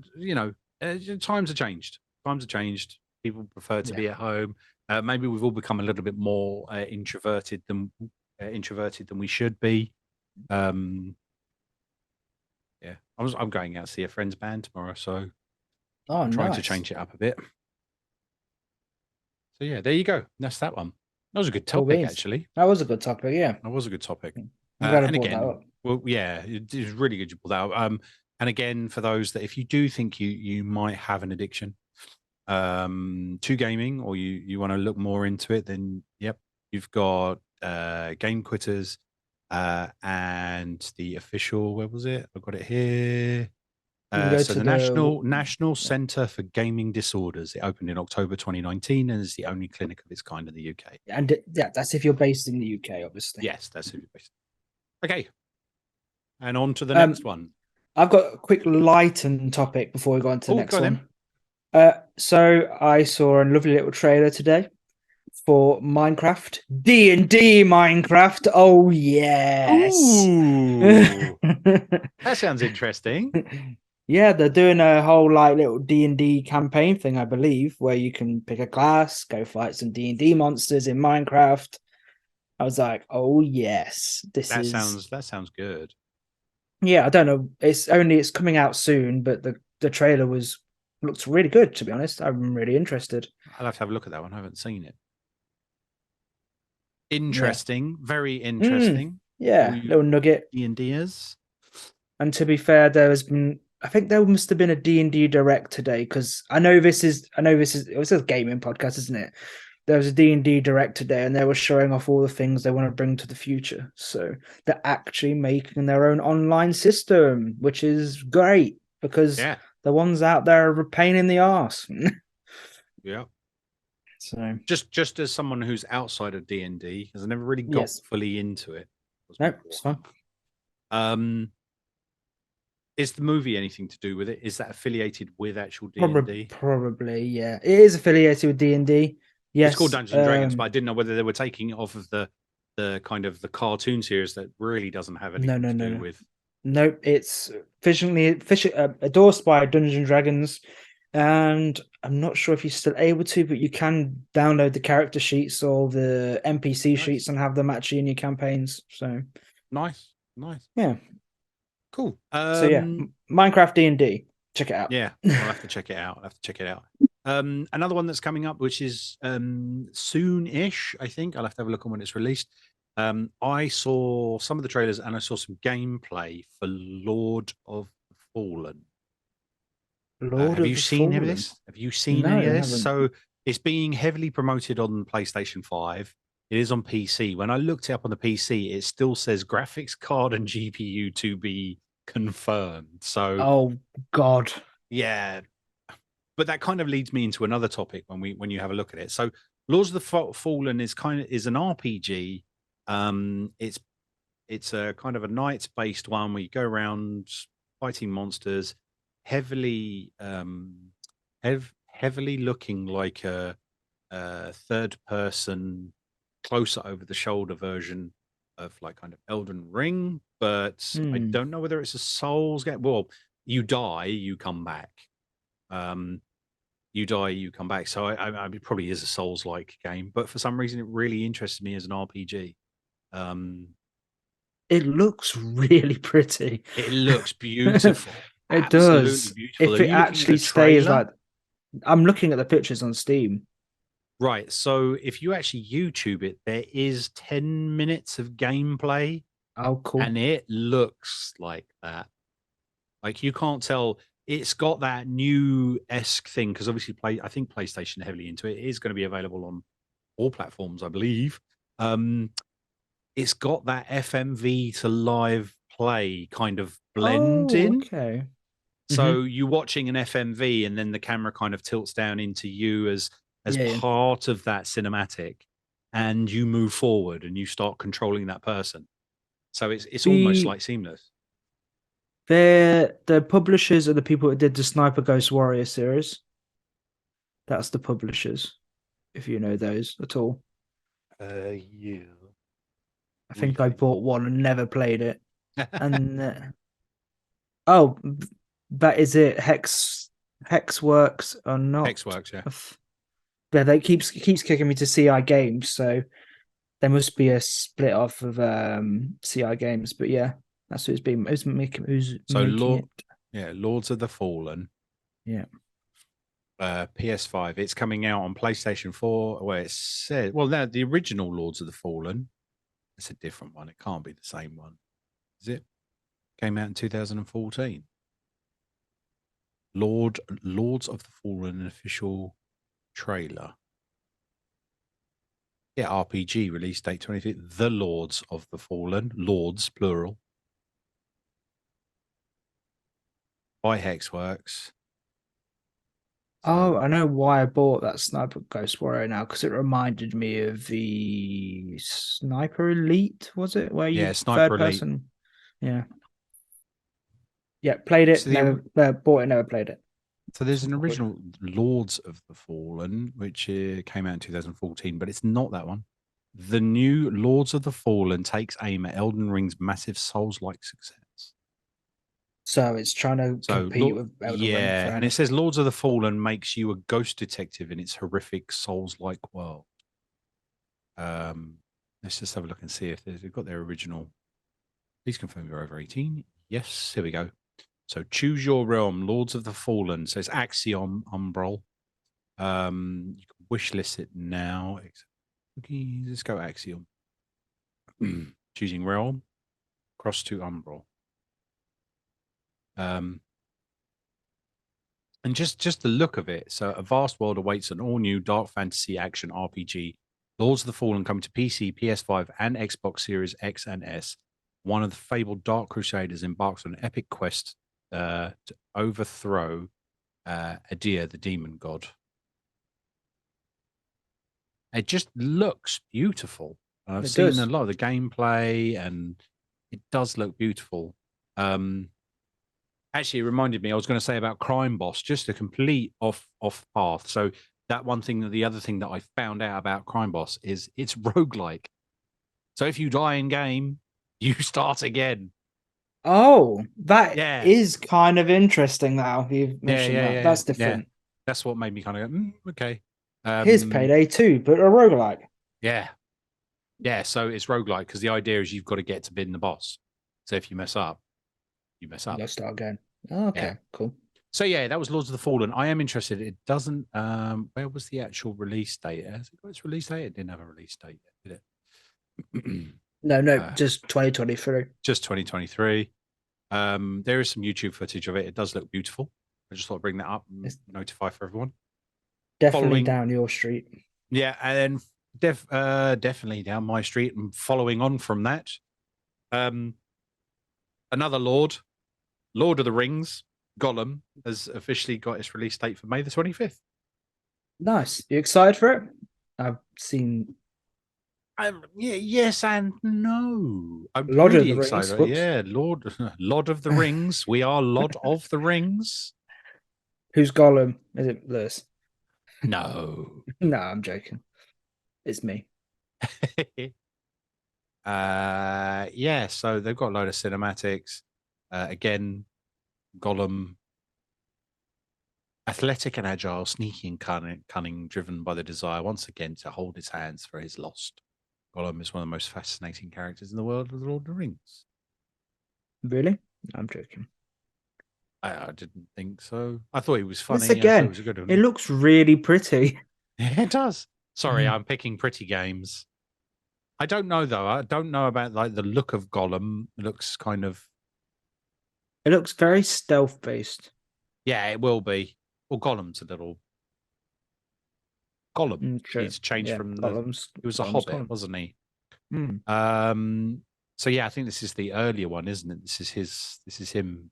times have changed. Times have changed. People prefer to be at home. Maybe we've all become a little bit more introverted than we should be. Yeah, I'm going out to see a friend's band tomorrow, so I'm trying to change it up a bit. So yeah, there you go. That's that one. That was a good topic, actually. That was a good topic. Yeah, that was a good topic. I'm glad I And brought again, that up. well, yeah, it was really good you pulled that out. And again, for those that if you do think you might have an addiction to gaming, or you want to look more into it, then yep, you've got Game Quitters and the official. Where was it? I've got it here. So the National Centre for Gaming Disorders. It opened in October 2019 and is the only clinic of its kind in the UK. And yeah, that's if you're based in the UK, obviously. Yes, that's if you're based. Okay, and on to the next one. I've got a quick lighten topic before we go on to the next one. So I saw a lovely little trailer today for Minecraft, D&D Minecraft. Oh yes. Ooh. That sounds interesting. Yeah, they're doing a whole like little D&D campaign thing, I believe, where you can pick a class, go fight some D&D monsters in Minecraft. I was like, oh yes, that sounds good. Yeah, I don't know. It's coming out soon, but the trailer looks really good, to be honest. I'm really interested. I'll have to have a look at that one. I haven't seen it. Interesting, very interesting. Yeah, little nugget. D&Ders. And to be fair, I think there must have been a D&D direct today, because it was a gaming podcast, isn't it? There was a D&D direct today, and they were showing off all the things they want to bring to the future. So they're actually making their own online system, which is great, because the ones out there are a pain in the arse. Yeah. So just as someone who's outside of D&D, because I never really got fully into it. No, it's fun. Is the movie anything to do with it? Is that affiliated with actual D&D? Probably, yeah. It is affiliated with D&D. Yes. It's called Dungeons and Dragons, but I didn't know whether they were taking it off of the kind of the cartoon series that really doesn't have anything to do with. Nope, it's officially endorsed by Dungeons and Dragons, and I'm not sure if you're still able to, but you can download the character sheets or the NPC sheets and have them actually in your campaigns. So nice. Yeah. Cool. So yeah, Minecraft D&D. Check it out. Yeah, I'll have to check it out. Another one that's coming up, which is soon-ish, I think. I'll have to have a look on when it's released. I saw some of the trailers and I saw some gameplay for Lord of the Fallen. Have you seen any of this? Have you seen any of this? So it's being heavily promoted on PlayStation 5. It is on PC. When I looked it up on the PC, it still says graphics card and GPU to be confirmed. So, oh God, yeah. But that kind of leads me into another topic when you have a look at it. So, Lords of the Fallen is an RPG. It's a kind of a knights-based one where you go around fighting monsters, heavily looking like a third-person, closer over the shoulder version of like kind of Elden Ring, but I don't know whether it's a Souls game. Well, you die, you come back. You die, you come back. So it probably is a Souls-like game, but for some reason, it really interested me as an RPG. It looks really pretty. It looks beautiful. It does. Beautiful. If it actually stays like, I'm looking at the pictures on Steam. Right. So if you actually YouTube it, there is 10 minutes of gameplay. Oh, cool. And it looks like that. Like you can't tell. It's got that new-esque thing because obviously I think PlayStation heavily into it. It is going to be available on all platforms, I believe. it's got that FMV to live play kind of blend Oh, in. okay. So you're watching an FMV and then the camera kind of tilts down into you as Yeah. part of that cinematic, and you move forward and you start controlling that person. So it's almost like seamless. The publishers are the people that did the Sniper Ghost Warrior series. That's the publishers, if you know those at all. Yeah. I think I bought one and never played it. And oh, but is it Hexworks or not? Hexworks, yeah. Yeah, they keeps kicking me to CI Games, so there must be a split off of CI Games. But yeah, that's who's been who's making it. Yeah, Lords of the Fallen. Yeah. PS5. It's coming out on PlayStation 4. Where it said, well, no, the original Lords of the Fallen. It's a different one. It can't be the same one, is it? Came out in 2014. Lords of the Fallen, an official trailer. Yeah, RPG release date 25th. The Lords of the Fallen, Lords plural, by Hexworks. Oh, I know why I bought that Sniper Ghost Warrior now, because it reminded me of the Sniper Elite, was it? Where you Sniper third Elite. person? Yeah. Yeah, played it, So never bought it, never played it. So there's an original Lords of the Fallen, which came out in 2014, but it's not that one. The new Lords of the Fallen takes aim at Elden Ring's massive Souls-like success. So it's trying to compete with Elden Ring. And it says Lords of the Fallen makes you a ghost detective in its horrific Souls-like world. Let's just have a look and see if they've got their original. Please confirm you're over 18. Yes, here we go. So choose your realm, Lords of the Fallen. So it's Axiom Umbral. You can wishlist it now. Let's go Axiom. Choosing realm, cross to Umbral. And just the look of it. So a vast world awaits an all-new dark fantasy action RPG. Lords of the Fallen coming to PC, PS5, and Xbox Series X and S. One of the fabled Dark Crusaders embarks on an epic quest to overthrow Adir, the demon god. It just looks beautiful. I've seen a lot of the gameplay, and it does look beautiful. Actually, it reminded me, I was going to say about Crime Boss, just a complete off path. So that one thing, the other thing that I found out about Crime Boss is it's roguelike. So if you die in game, you start again. Oh, that is kind of interesting now. You've mentioned that. That's different. Yeah. That's what made me kind of go, okay. Here's Payday 2, but a roguelike. Yeah. Yeah, so it's roguelike because the idea is you've got to get to being the boss. So if you mess up, you mess up. You'll start again. Oh, okay, cool. So yeah, that was Lords of the Fallen. I am interested. It doesn't. Where was the actual release date? Has it got its release date? It didn't have a release date yet, did it? No, just 2023. Just 2023. There is some YouTube footage of it. It does look beautiful. I just thought I'd bring that up and notify for everyone. Definitely down your street. Yeah, and then definitely down my street. And following on from that, another Lord of the Rings, Gollum, has officially got its release date for May the 25th. Nice. You excited for it? I've seen. Yes and no. I'm Lord really of the excited. Rings. Yeah, Lord of the Rings. We are Lord of the Rings. Who's Gollum? Is it Lewis? No. No, I'm joking. It's me. Yeah, so they've got a load of cinematics. Again, Gollum, athletic and agile, sneaky and cunning, driven by the desire once again to hold his hands for his lost. Gollum is one of the most fascinating characters in the world of the Lord of the Rings. Really? I'm joking. I didn't think so. I thought he was funny. Once again, it was a good one. It looks really pretty. Yeah, it does. Sorry, I'm picking pretty games. I don't know though. I don't know about like the look of Gollum. It looks kind of. It looks very stealth based. Yeah, it will be. Well, Gollum's a little. Gollum. He's changed from Gollum's, he was a hobbit, wasn't he? Mm. So yeah, I think this is the earlier one, isn't it? This is him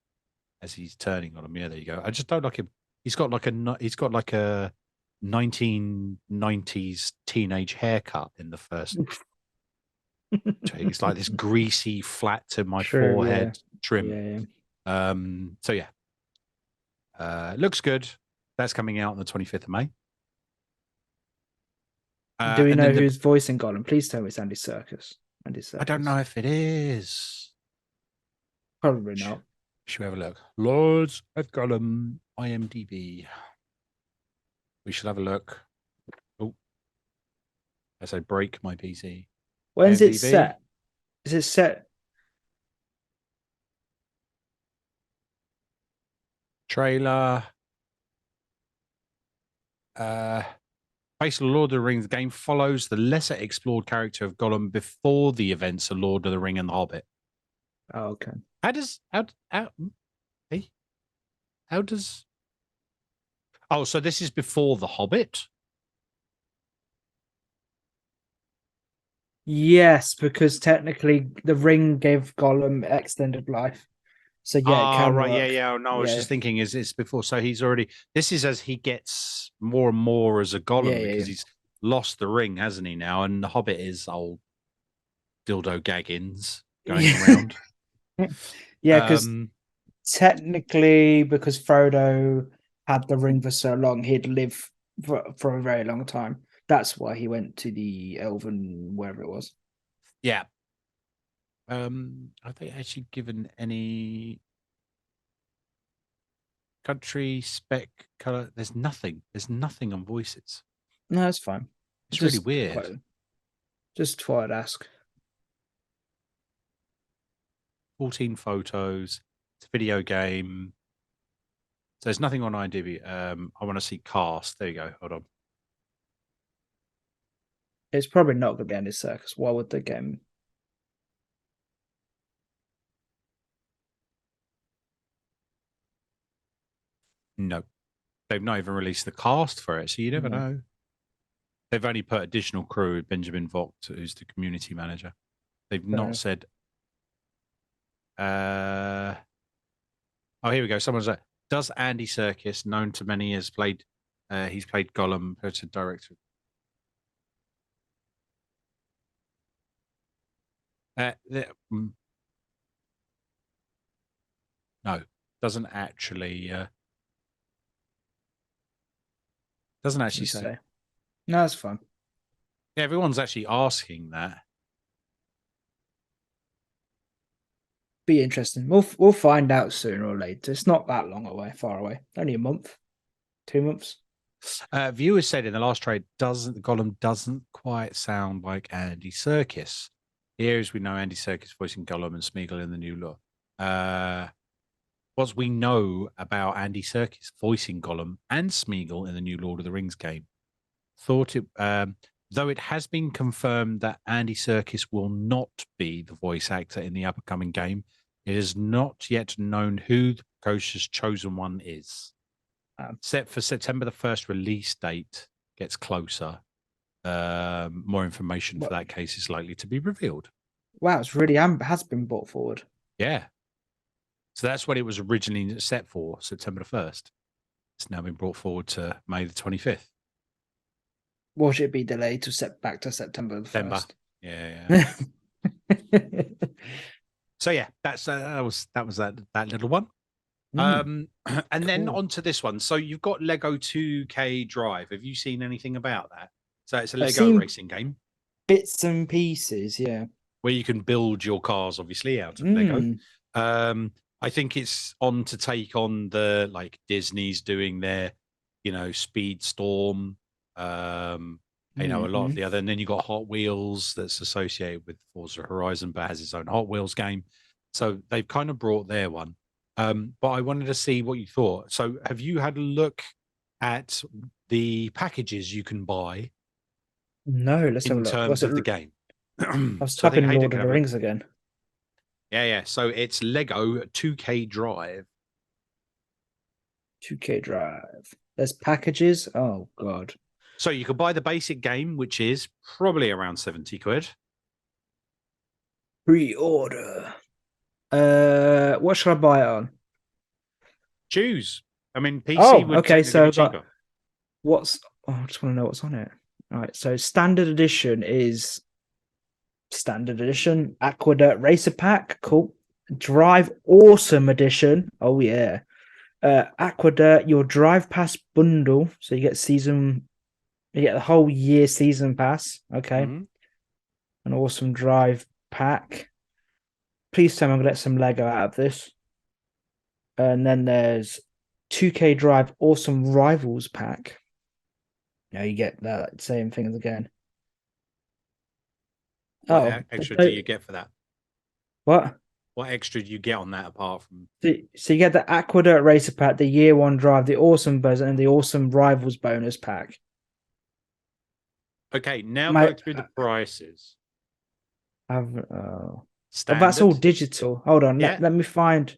as he's turning on him. Yeah, there you go. I just don't like him. He's got like a 1990s teenage haircut in the first take. It's like this greasy flat to my True, yeah. forehead trim. Yeah, So yeah. Looks good. That's coming out on the 25th of May. Do we And know then who's voicing Gollum? Please tell me it's Andy Serkis. Andy I don't Serkis. know if it is. Probably not. Should we have a look? Lords of Gollum, IMDb. We should have a look. Oh, as I break my PC. When's it IMDb. set? Is it set? Trailer. Based on Lord of the Rings, the game follows the lesser explored character of Gollum before the events of Lord of the Ring and the Hobbit. Oh, okay. How does Oh, so this is before the Hobbit? Yes, because technically the ring gave Gollum extended life. So yeah, it can Right, work. yeah. No, I was Yeah. just thinking, is it's before? So he's already. This is as he gets more and more as a Gollum because he's lost the ring, hasn't he? Now, and the Hobbit is old dildo gaggins going around. Yeah, because technically, because Frodo had the ring for so long, he'd live for a very long time. That's why he went to the Elven, wherever it was. Yeah. Have they actually given any country spec color? There's nothing. There's nothing on voices. No, that's fine. It's really weird. Just thought I'd ask. 14 photos. It's a video game. So there's nothing on IMDb. I want to see cast. There you go. Hold on. It's probably not going to be Andy Serkis. Why would the game? No, they've not even released the cast for it, so you never know. They've only put additional crew with Benjamin Vogt, who's the community manager. They've not said. Oh, here we go. Someone's like, does Andy Serkis, known to many, has played? He's played Gollum, director. No, doesn't actually. Doesn't actually say. No, that's fine. Yeah, everyone's actually asking that. Be interesting. We'll find out sooner or later. It's not that long away, far away. Only a month, 2 months. Viewers said in the last trade, Gollum doesn't quite sound like Andy Serkis. Here, as we know, Andy Serkis voicing Gollum and Smeagol in the new law. What we know about Andy Serkis voicing Gollum and Smeagol in the new Lord of the Rings game. Though it has been confirmed that Andy Serkis will not be the voice actor in the upcoming game, it is not yet known who the precocious chosen one is. Set for September the 1st release date gets closer. More information for that case is likely to be revealed. Wow, it's really has been brought forward. Yeah. So that's what it was originally set for, September the 1st. It's now been brought forward to May the 25th. Or should it be delayed to back to September the 1st? Yeah. So yeah, that was that little one. And then onto this one. So you've got Lego 2K Drive. Have you seen anything about that? So it's a Lego racing game. Bits and pieces, yeah. Where you can build your cars, obviously, out of Lego. I think it's on to take on the like Disney's doing their, Speed Storm. A lot of the other, and then you got Hot Wheels that's associated with Forza Horizon, but has its own Hot Wheels game. So they've kind of brought their one. But I wanted to see what you thought. So have you had a look at the packages you can buy? No, let's have a look. In terms of the game. I was typing Lord of the Rings again. Yeah. So it's Lego 2K Drive. 2K Drive. There's packages. Oh God. So you could buy the basic game, which is probably around 70 quid. Pre-order. What should I buy it on? Choose. I mean, PC Oh, would okay. technically So be I've got cheaper. what's. Oh, I just want to know what's on it. All right. So standard edition is standard edition. Aqueduct Racer Pack. Cool. Drive Awesome Edition. Oh yeah. Aqueduct your Drive Pass bundle. So you get season. You get the whole year season pass. Okay. Mm-hmm. An awesome drive pack. Please tell me I'm gonna get some Lego out of this. And then there's 2K Drive Awesome Rivals pack. Now you get that same things again. What Oh, extra do you get for that? what? What extra do you get on that apart from? So you get the Aqueduct Racer pack, the Year One Drive, the Awesome Buzz, and the Awesome Rivals bonus pack. Okay, now go through the prices. That's all Standard. digital. Hold on, Yeah. let me find.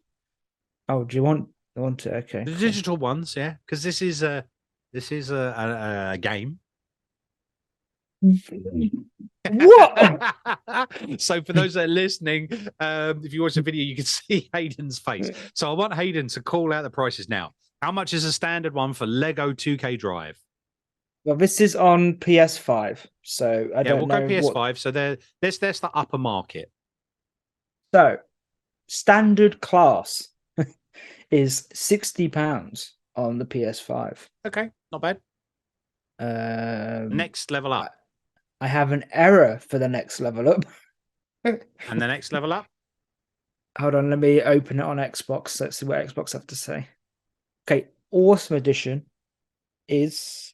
Oh, do you want it? Okay, The cool. digital ones, yeah, because this is a game. What? So for those that are listening, if you watch the video, you can see Hayden's face. So I want Hayden to call out the prices now. How much is a standard one for Lego 2K Drive? Well, this is on PS5, so I don't know. Go PS5. So that's the upper market. So standard class is £60 on the PS5. Okay, not bad. Next level up. I have an error for the next level up. And the next level up? Hold on, let me open it on Xbox. Let's see what Xbox have to say. Okay, Awesome Edition is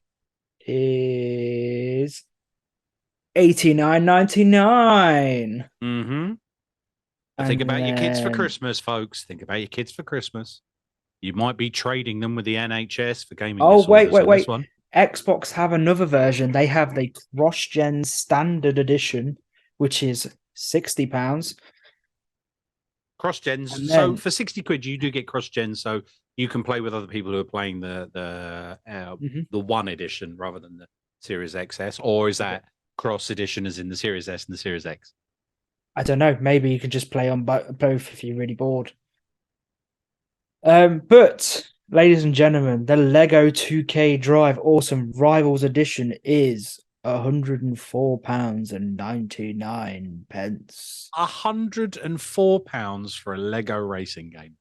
$89.99. Mm-hmm. Think about your kids for Christmas, folks. Think about your kids for Christmas. You might be trading them with the NHS for gaming. Oh, wait. This one. Xbox have another version. They have the cross-gen standard edition, which is £60. Cross-gens. Then, so for 60 quid, you do get cross-gens, so you can play with other people who are playing the one edition rather than the Series XS. Or is that cross edition as in the Series S and the Series X? I don't know. Maybe you can just play on both if you're really bored. But ladies and gentlemen, the Lego 2K Drive Awesome Rivals Edition is £104.99. £104 for a Lego racing game.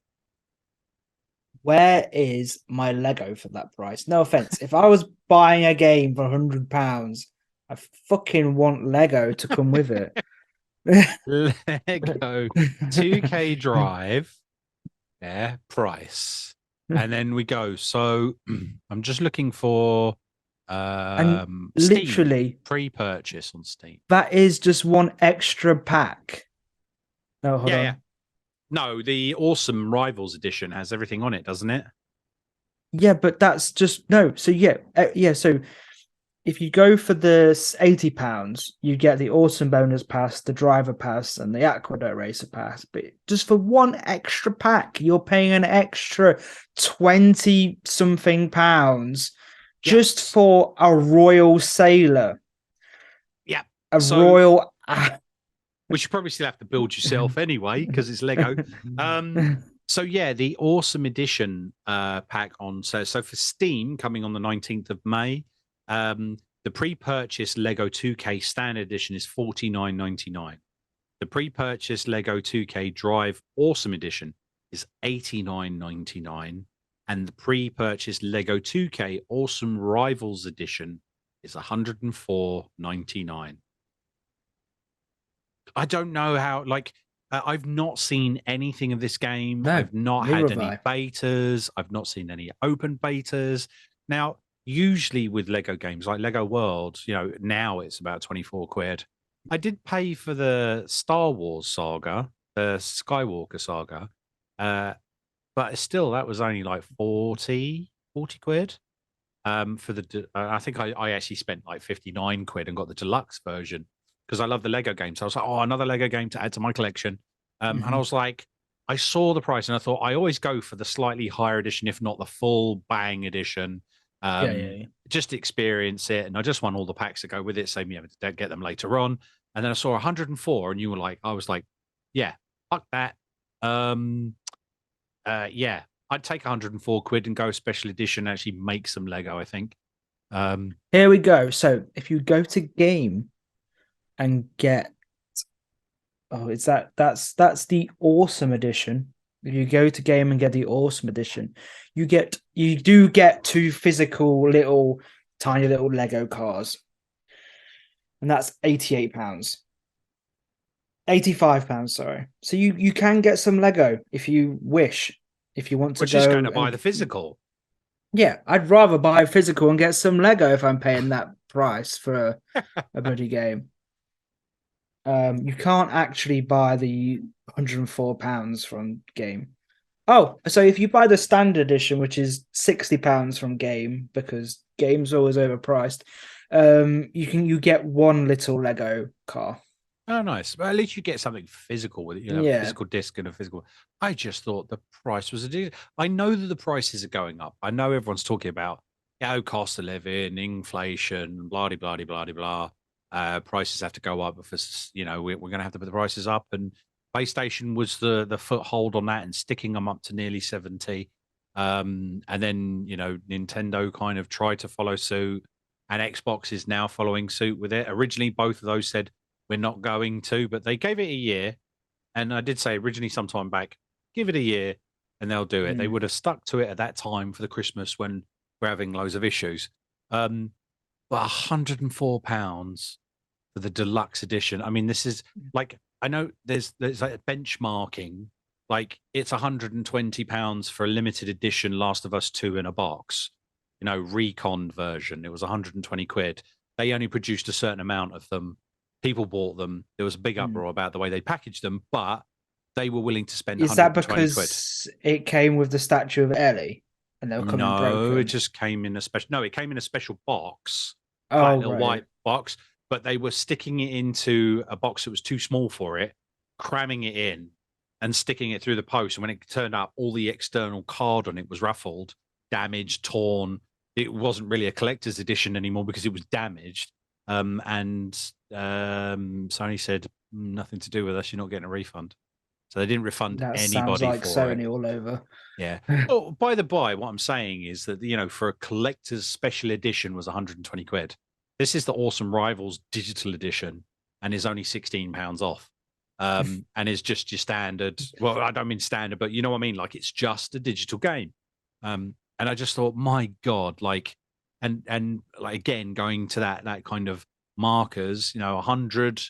Where is my Lego for that price? No offense. If I was buying a game for £100, I fucking want Lego to come with it. Lego 2K Drive, price. And then we go. So I'm just looking for and literally Steam, pre-purchase on Steam. That is just one extra pack. No, hold on. Yeah. No, the Awesome Rivals edition has everything on it, doesn't it? Yeah, but that's just no. So so if you go for the £80, you get the Awesome Bonus Pass, the Driver Pass, and the Aqueduct Racer Pass. But just for one extra pack, you're paying an extra 20-something pounds just for a Royal Sailor. Yeah. Royal. Which you probably still have to build yourself anyway, because it's Lego. So yeah, the Awesome Edition pack on so for Steam coming on the 19th of May. The pre-purchase Lego 2K Standard Edition is $49.99. The pre-purchase Lego 2K Drive Awesome Edition is $89.99, and the pre-purchase Lego 2K Awesome Rivals Edition is $104.99. I don't know how. I've not seen anything of this game. No, I've not had any betas. I've not seen any open betas. Now, usually with Lego games like Lego World, now it's about 24 quid. I did pay for the Star Wars saga, the Skywalker saga, but still, that was only like 40 quid. For the, I think I actually spent like 59 quid and got the deluxe version because I love the Lego games. So I was like, another Lego game to add to my collection. And I was like, I saw the price and I thought I always go for the slightly higher edition, if not the full bang edition. Just to experience it. And I just want all the packs to go with it. Save me having to get them later on. And then I saw 104 and I was like, Yeah, fuck that. Yeah, I'd take 104 quid and go special edition. And actually, make some Lego. I think. Here we go. So if you go to game and get, oh, is that's the awesome edition. If you go to game and get the awesome edition, you do get 2 physical little tiny little Lego cars, and that's £88. £85, sorry. So you can get some Lego if you wish, if you want to We're go. just going to buy the physical. Yeah, I'd rather buy a physical and get some Lego if I'm paying that price for a bloody game. You can't actually buy the £104 from game. Oh, so if you buy the standard edition, which is £60 from game, because game's always overpriced, you get 1 little Lego car. Oh, nice. Well, at least you get something physical with it. You know, Yeah. a physical disc and a physical. I just thought the price was I know that the prices are going up. I know everyone's talking about, cost of living, inflation, blah, blah, blah, blah, blah. Prices have to go up because, we're going to have to put the prices up. And PlayStation was the foothold on that and sticking them up to nearly 70. And then, Nintendo kind of tried to follow suit, and Xbox is now following suit with it. Originally, both of those said, we're not going to, but they gave it a year. And I did say originally sometime back, give it a year and they'll do it. They would have stuck to it at that time for the Christmas when we're having loads of issues. But £104 for the deluxe edition. I mean, this is like, I know there's like benchmarking. Like it's £120 for a limited edition Last of Us 2 in a box, recon version. It was 120 quid. They only produced a certain amount of them. People bought them. There was a big uproar about the way they packaged them, but they were willing to spend. Is that 120 because it came with the statue of Ellie and they were coming broken? No, it just came in a special. No, it came in a special box, Oh, flat little right. white box. But they were sticking it into a box that was too small for it, cramming it in, and sticking it through the post. And when it turned up, all the external card on it was ruffled, damaged, torn. It wasn't really a collector's edition anymore because it was damaged. And Sony said nothing to do with us. You're not getting a refund. So they didn't refund That anybody sounds like for Sony it. all over. Yeah. Oh, by the by, what I'm saying is that for a collector's special edition was 120 quid. This is the Awesome Rivals digital edition and is only £16 off. And is just your standard. Well, I don't mean standard, but you know what I mean. Like it's just a digital game. And I just thought, my God, like. And like again, going to that kind of markers, 100.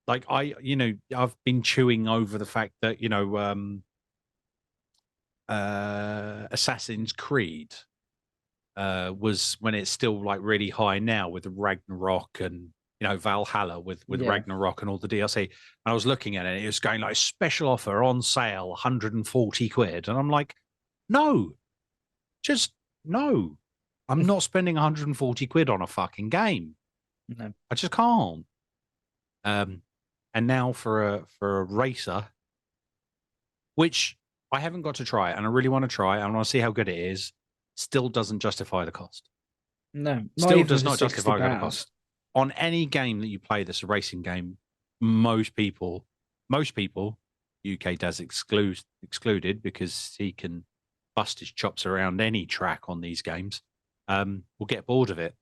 Like I've been chewing over the fact that Assassin's Creed was when it's still like really high now with Ragnarok and Valhalla with Ragnarok and all the DLC. And I was looking at it, it was going like special offer on sale, 140 quid, and I'm like, no, just no. I'm not spending 140 quid on a fucking game. No. I just can't. And now for a racer, which I haven't got to try, and I really want to try, and I want to see how good it is. Still doesn't justify the cost. No, still does not justify the cost. On any game that you play that's a racing game, most people, UK does excluded because he can bust his chops around any track on these games. Will get bored of it.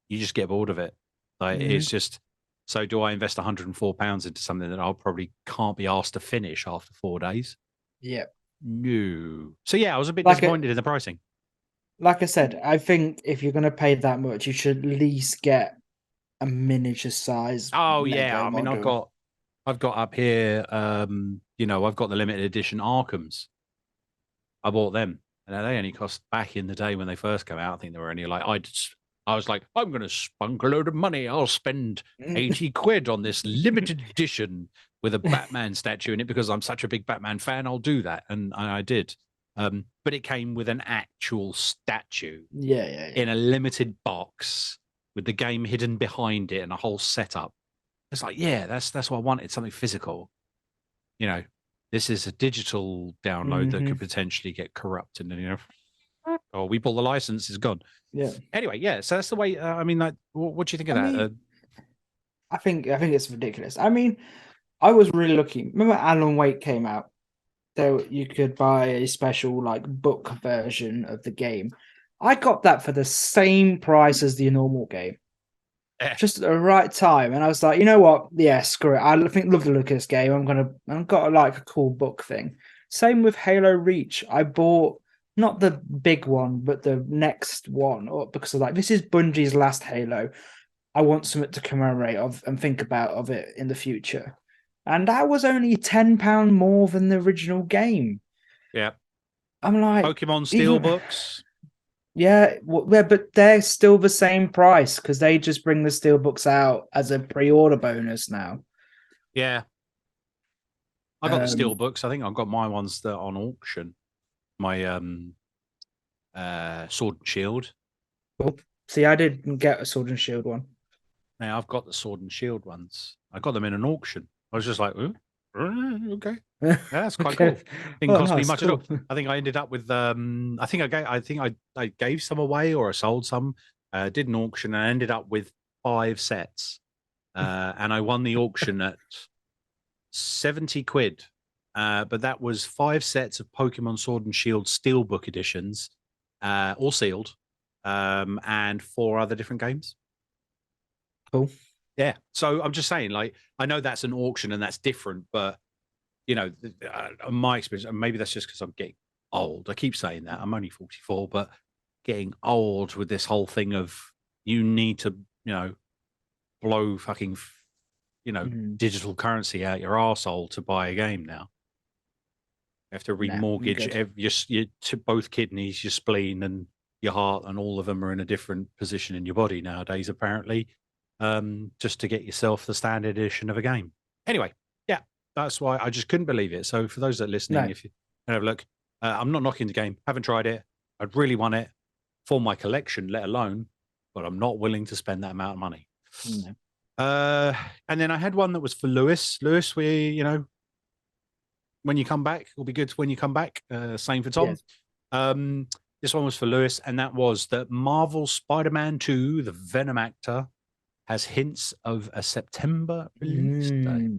You just get bored of it. Like it's just. So do I invest £104 into something that I'll probably can't be asked to finish after 4 days? Yeah. No. So yeah, I was a bit disappointed in the pricing. Like I said, I think if you're going to pay that much, you should at least get a miniature size. Oh yeah, Lego I mean model. I've got up here. I've got the limited edition Arkhams. I bought them, and they only cost back in the day when they first came out. I think they were only like I was like, I'm going to spunk a load of money. I'll spend 80 quid on this limited edition with a Batman statue in it because I'm such a big Batman fan. I'll do that. And I did. But it came with an actual statue in a limited box with the game hidden behind it and a whole setup. It's like, yeah, that's what I wanted, something physical. This is a digital download that could potentially get corrupted and, or we pull the license, it's gone. Yeah. Anyway, yeah. So that's the way. I mean, like, what do you think of that? I think it's ridiculous. I mean, I was really lucky. Remember Alan Wake came out? So you could buy a special like book version of the game. I got that for the same price as the normal game. Yeah. Just at the right time. And I was like, you know what? Yeah, screw it. I love the look of this game. I've got like a cool book thing. Same with Halo Reach. I bought not the big one, but the next one, because of like this is Bungie's last Halo. I want something to commemorate of and think about of it in the future. And that was only £10 more than the original game. Yeah. I'm like, Pokemon even Steelbooks. yeah, but they're still the same price because they just bring the steelbooks out as a pre-order bonus now. Yeah. I got the Steelbooks. I think I've got my ones that are on auction. My Sword and Shield. Cool. See, I didn't get a Sword and Shield one. Now I've got the Sword and Shield ones. I got them in an auction. I was just like, ooh, okay. Yeah, that's quite Okay. cool. Didn't cost me nice, much cool. at all. I think I ended up with I gave some away or I sold some. Did an auction and I ended up with 5 sets. And I won the auction at 70 quid. But that was 5 sets of Pokemon Sword and Shield Steelbook editions, all sealed, and 4 other different games. Cool. Yeah. So I'm just saying, like, I know that's an auction and that's different, but you know, my experience, and maybe that's just because I'm getting old. I keep saying that I'm only 44, but getting old with this whole thing of you need to, blow fucking, digital currency out your arsehole to buy a game now. You have to remortgage your both kidneys, your spleen, and your heart, and all of them are in a different position in your body nowadays, apparently, just to get yourself the standard edition of a game. Anyway, yeah, that's why I just couldn't believe it. So for those that are listening, if you have a look, I'm not knocking the game. Haven't tried it. I'd really want it for my collection, let alone, but I'm not willing to spend that amount of money. No. And then I had one that was for Lewis. Lewis, when you come back, it'll be good when you come back. Same for Tom. Yes. This one was for Lewis, and that was that Marvel Spider-Man 2, the Venom actor, has hints of a September release date.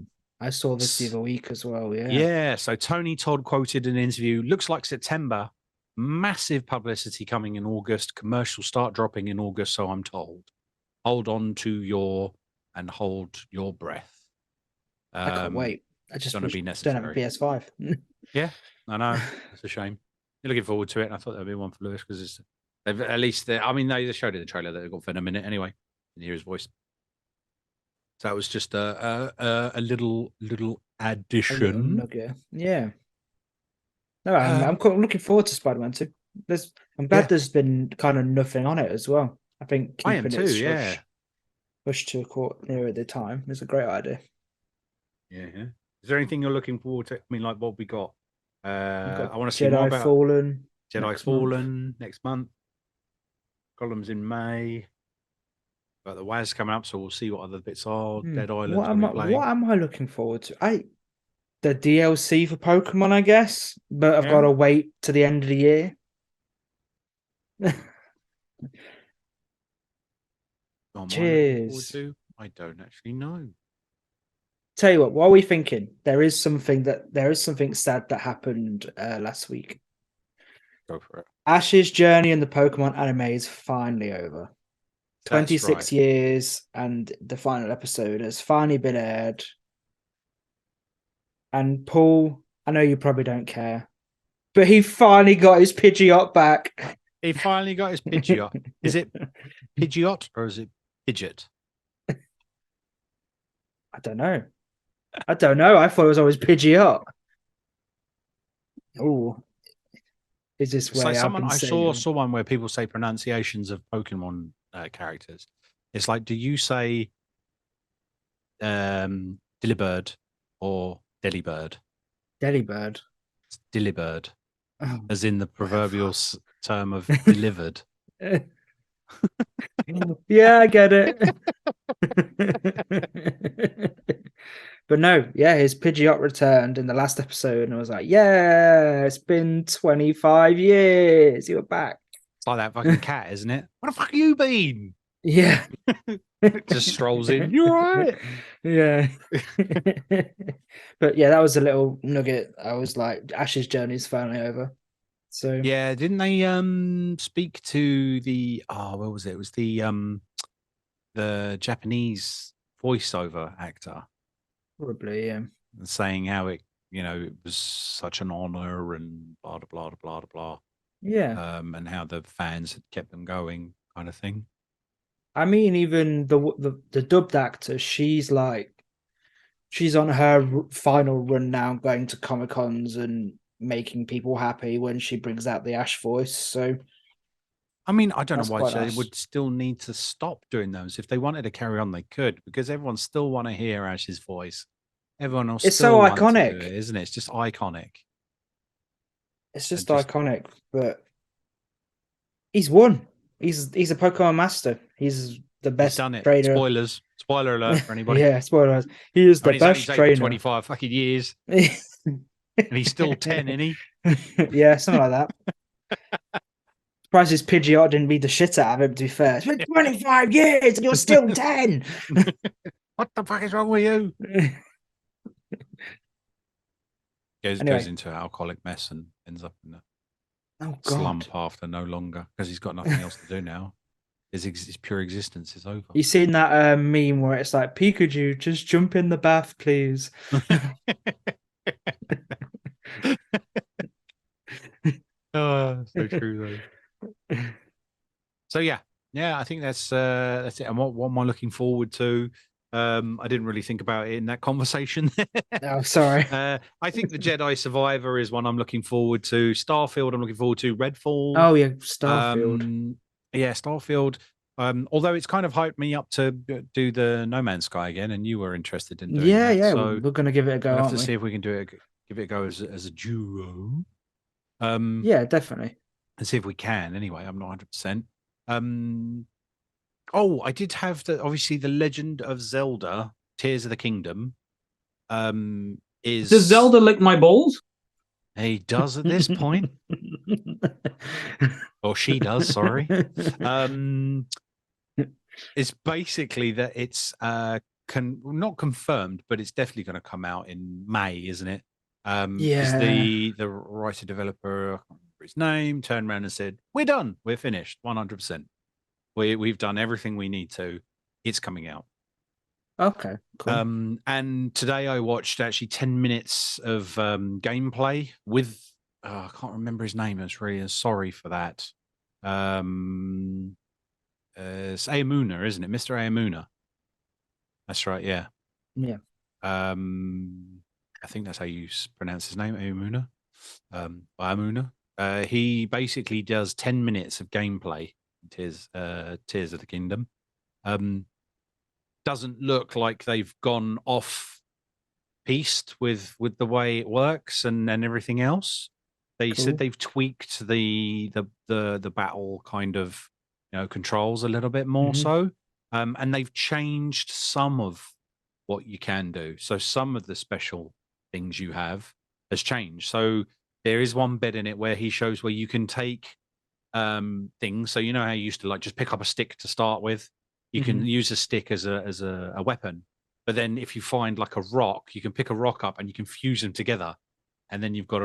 I saw this the other week as well. Yeah. Yeah. So Tony Todd quoted in an interview, looks like September, massive publicity coming in August, commercials start dropping in August, so I'm told. Hold on to hold your breath. I can't wait. I just don't have a PS5. Yeah, I know. It's a shame. You're looking forward to it. And I thought there'd be one for Lewis because at least they showed in the trailer that they've got Venom in it anyway. You hear his voice. So that was just a little addition. Yeah. No, I'm looking forward to Spider-Man 2. I'm glad there's been kind of nothing on it as well. I think keeping it pushed to a court nearer the time is a great idea. Yeah. Is there anything you're looking forward to? I mean, like what we got? I want to see Jedi more about Fallen. Jedi Fallen next month. Gollum's in May. But the WAS coming up, so we'll see what other bits are. Dead Island. What am I looking forward to? The DLC for Pokemon, I guess, but I've got to wait to the end of the year. Cheers. I don't actually know. Tell you what are we thinking? There is something sad that happened last week. Go for it. Ash's journey in the Pokemon anime is finally over. 26 years, and the final episode has finally been aired. And Paul, I know you probably don't care, but he finally got his Pidgeot back. He finally got his Pidgeot. Is it Pidgeot or is it Pidgeot? I don't know. I thought it was always Pidgeot. Oh, is this way? Like I saw one where people say pronunciations of Pokemon characters. It's like, do you say Delibird or Delibird? Delibird. It's Delibird, as in the proverbial term of delivered. Yeah, I get it. But no, his Pidgeot returned in the last episode, and I was like, yeah, it's been 25 years. You're back. It's like that fucking cat, isn't it? Where the fuck have you been? Yeah. Just strolls in. You're right. Yeah. But yeah, that was a little nugget. I was like, Ash's journey is finally over. So Yeah, didn't they speak to the what was it? It was the Japanese voiceover actor probably, yeah. saying how it was such an honor and blah blah blah blah blah Yeah. blah, and how the fans had kept them going, kind of thing. I mean, even the dubbed actor, she's on her final run now, going to Comic Cons and making people happy when she brings out the Ash voice. So I mean, I don't know that's why quite they nice. would still need to stop doing those. If they wanted to carry on, they could, because everyone still want to hear Ash's voice. Everyone will It's so still want to do iconic. it, isn't it? It's just iconic. It's And just just iconic. But he's won. He's a Pokemon master. He's the he's best done it. trainer. Spoilers. Spoiler alert for anybody. Yeah, spoilers. He is I the mean, he's best only for trainer. 25 fucking years, and he's still 10, isn't he? Yeah, something like that. Surprised his Pidgeot didn't beat the shit out of him, to be fair. It's been 25 years and you're still 10. What the fuck is wrong with you? Goes Anyway. into an alcoholic mess and ends up in a Oh, God. slump after no longer, because he's got nothing else to do now. His pure existence is over. You seen that meme where it's like, Pikachu, just jump in the bath, please? Oh, so true though. So yeah, I think that's it. And what am I looking forward to? I didn't really think about it in that conversation. Oh, sorry. I think the Jedi Survivor is one I'm looking forward to. Starfield, I'm looking forward to. Redfall, Oh, yeah, Starfield. yeah, Starfield. Although it's kind of hyped me up to do the No Man's Sky again, and you were interested in doing that, Yeah, so we're going to give it a go, we'll have aren't to we? see if we can give it a go as a duo. Yeah, definitely. And see if we can. Anyway, I'm not 100%. Oh, I did have obviously the Legend of Zelda: Tears of the Kingdom. Does Is Zelda lick my balls? he does at this point, or she does? Sorry. It's basically that it's not confirmed, but it's definitely going to come out in May, isn't it? Because Yeah. the writer developer, I can't remember his name, turned around and said, "We're done. We're finished. 100%. We've done everything we need to. It's coming out." Okay, cool. And today I watched actually 10 minutes of gameplay with I can't remember his name. I'm really sorry for that. It's Aamuna, isn't it? Mr. Aamuna. That's right, yeah. Yeah. I think that's how you pronounce his name, Aamuna. Aamuna. He basically does 10 minutes of gameplay. Tears of the Kingdom. Doesn't look like they've gone off piste with the way it works and everything else. They said Cool. they've tweaked the battle kind of controls a little bit more so, and they've changed some of what you can do. So some of the special things you have has changed. So there is one bit in it where he shows where you can take things. So you know how you used to like just pick up a stick to start with. You can use a stick as a weapon, but then if you find like a rock, you can pick a rock up and you can fuse them together, and then you've got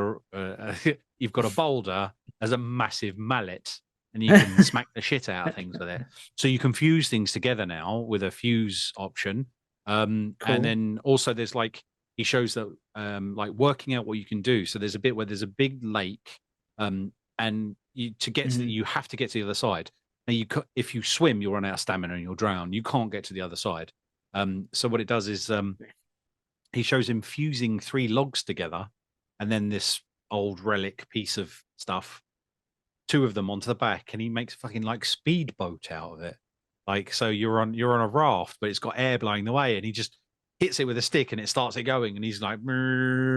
you've got a boulder as a massive mallet, and you can smack the shit out of things with it. So you can fuse things together now with a fuse option, and Cool. then also there's like he shows that like working out what you can do. So there's a bit where there's a big lake, and to get to you have to get to the other side. Now, if you swim, you'll run out of stamina and you'll drown. You can't get to the other side. So what it does is he shows him fusing 3 logs together, and then this old relic piece of stuff, 2 of them onto the back, and he makes a fucking like speedboat out of it. Like so, you're on a raft, but it's got air blowing the way, and he just hits it with a stick, and it starts it going, and he's like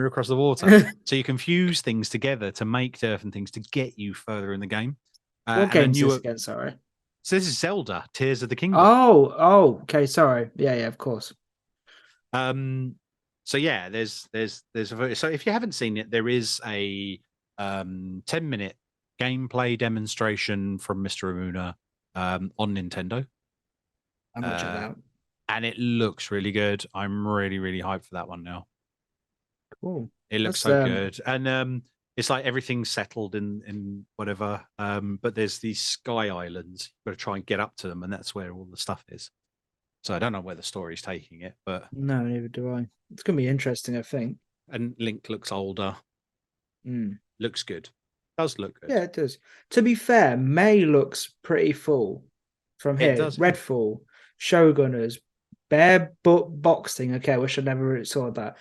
across the water. So you can fuse things together to make different things to get you further in the game. What And game's this again? Sorry. So this is Zelda: Tears of the Kingdom. Oh, okay. Sorry. Yeah, of course. So yeah, there's so if you haven't seen it, there is a 10-minute gameplay demonstration from Mr. Amuna on Nintendo. I'm gonna check that out. And it looks really good. I'm really, really hyped for that one now. Cool. It looks so good. And it's like everything's settled in whatever. But there's these sky islands. You've got to try and get up to them, and that's where all the stuff is. So I don't know where the story's taking it, but No, neither do I. It's gonna be interesting, I think. and Link looks older. Mm. Looks good. Does look good. Yeah, it does. To be fair, May looks pretty full from It here. does, yeah. Redfall, Showgunners, Bare Butt Boxing. Okay, I wish I never really saw that.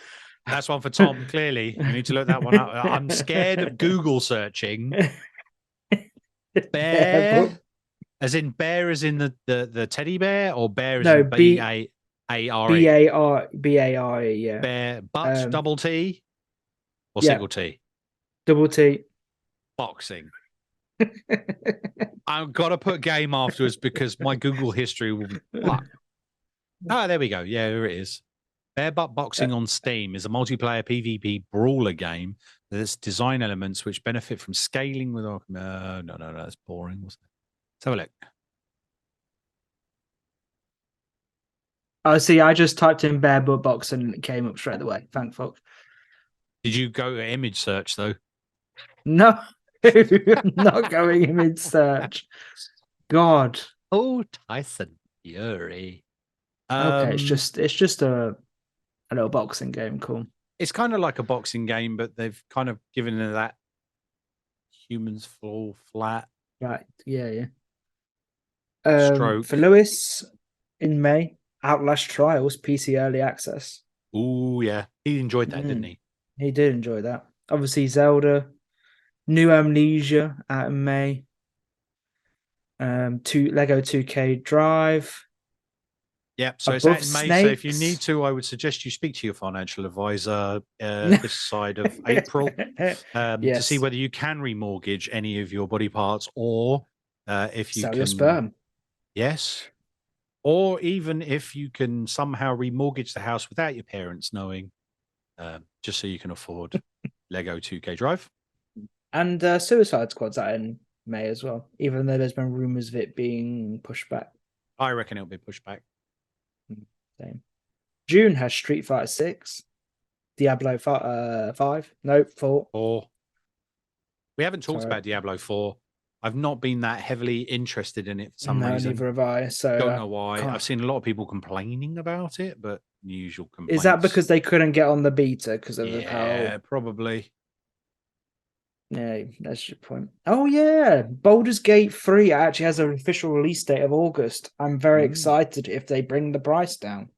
That's one for Tom, clearly. You need to look that one up. I'm scared of Google searching. Bear, as in bear as in the teddy bear, or bear as No, in B-A-R-E? B-A-R-E, yeah. Bear, but double T or yeah. single T? Double T. Boxing. I've got to put game afterwards because my Google history will be fucked. Oh, there we go. Yeah, there it is. Bare Butt Boxing on Steam is a multiplayer PvP brawler game that has design elements which benefit from scaling with... No, that's boring. Let's have a look. Oh, see, I just typed in Bare Butt Boxing and it came up straight away. Thank fuck. Did you go to image search, though? No, I'm not going image search. God. Oh, Tyson Fury. Okay, it's just a little boxing game. Cool. It's kind of like a boxing game, but they've kind of given it that humans fall flat. Right. Yeah. Stroke. For Lewis in May, Outlast Trials PC early access. Oh yeah, he enjoyed that, didn't he? He did enjoy that. Obviously, Zelda, New Amnesia out in May. Lego 2K Drive. Yeah, so Above it's out in May. Snakes. So if you need to, I would suggest you speak to your financial advisor this side of April to see whether you can remortgage any of your body parts, or if you sell can your sperm. Yes, or even if you can somehow remortgage the house without your parents knowing, just so you can afford Lego 2K Drive. And Suicide Squad's out in May as well, even though there's been rumors of it being pushed back. I reckon it'll be pushed back. Same. June has Street Fighter 6, Diablo 5, no, 4. 4. We haven't talked about Diablo 4. I've not been that heavily interested in it for some reason. Neither have I. So don't know why. I've seen a lot of people complaining about it, but the usual complaints. Is that because they couldn't get on the beta because of how? Probably. Yeah, that's your point. Oh yeah, Baldur's Gate 3 actually has an official release date of August. I'm very excited if they bring the price down.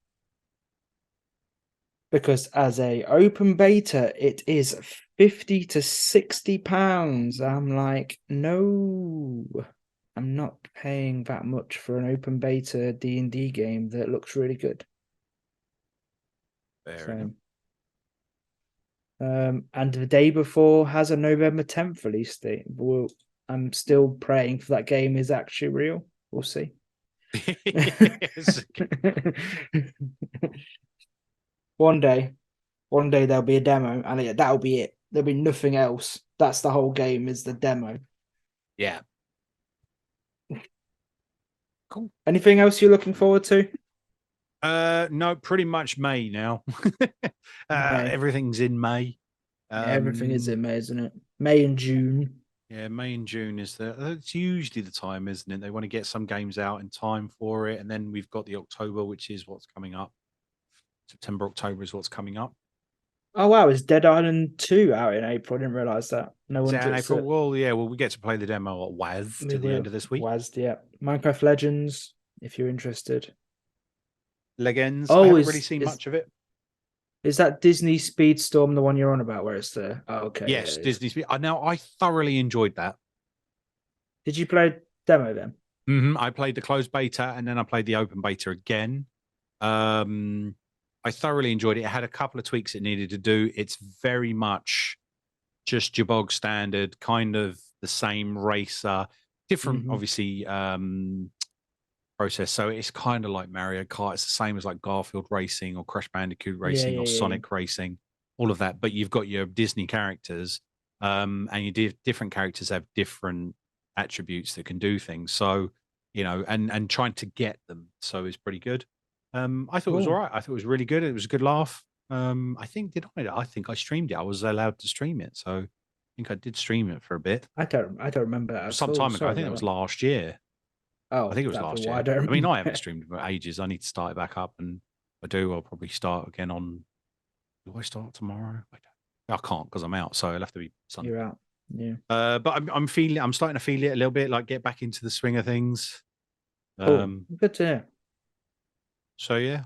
Because as a open beta, it is £50 to £60. I'm like, no, I'm not paying that much for an open beta D&D game that looks really good. Fair enough. And the day before has a November 10th release date. I'm still praying for that game is actually real. We'll see. One day there'll be a demo, and that'll be it. There'll be nothing else. That's the whole game, is the demo. Yeah. Cool. Anything else you're looking forward to? No, pretty much May now. Everything's in May. Everything is in May, isn't it? May and June. Yeah, May and June it's usually the time, isn't it? They want to get some games out in time for it, and then we've got the October, which is what's coming up. September, October is what's coming up. Oh wow, is Dead Island 2 out in April? I didn't realise that. No one in April. Well, yeah, we get to play the demo at WAS to the end of this week. WAS, yeah. Minecraft Legends, if you're interested. Legends. I haven't really seen much of it. Is that Disney Speedstorm the one you're on about? Where it's the okay? Yes, Disney Speed. Now I thoroughly enjoyed that. Did you play demo then? I played the closed beta and then I played the open beta again. I thoroughly enjoyed it. It had a couple of tweaks it needed to do. It's very much just your bog standard, kind of the same racer, different, obviously, process. So it's kind of like Mario Kart. It's the same as like Garfield Racing or Crash Bandicoot Racing or Sonic Racing, all of that. But you've got your Disney characters, and your different characters have different attributes that can do things. So and trying to get them. So it's pretty good. I thought it was all Cool. right. I thought it was really good. It was a good laugh. I think I think I streamed it. I was allowed to stream it, so I think I did stream it for a bit. I don't remember that at Some all. time ago. I Sorry think it about was that. last year. I Oh, think it was that'd be last why I year. don't I mean, remember I haven't it. streamed for ages. I need to start it back up, and I'll probably start again on. Do I start tomorrow? I can't because I'm out, so it'll have to be Sunday. You're out. Yeah. But I'm starting to feel it a little bit, like get back into the swing of things. Cool. Good to hear. So yeah,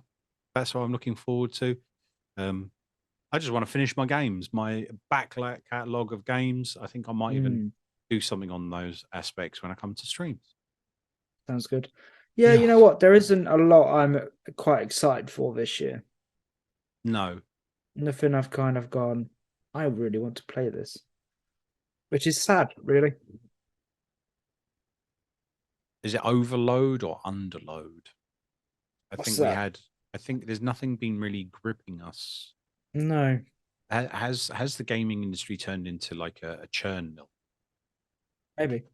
that's what I'm looking forward to. I just want to finish my games, my backlog catalog of games. I think I might even do something on those aspects when I come to streams. Sounds good. Yeah, Yeah. you know what? There isn't a lot I'm quite excited for this year. No. Nothing I've kind of gone, I really want to play this. Which is sad, really. Is it overload or underload? What's that? I think there's nothing been really gripping us. No. Has the gaming industry turned into like a churn mill? Maybe.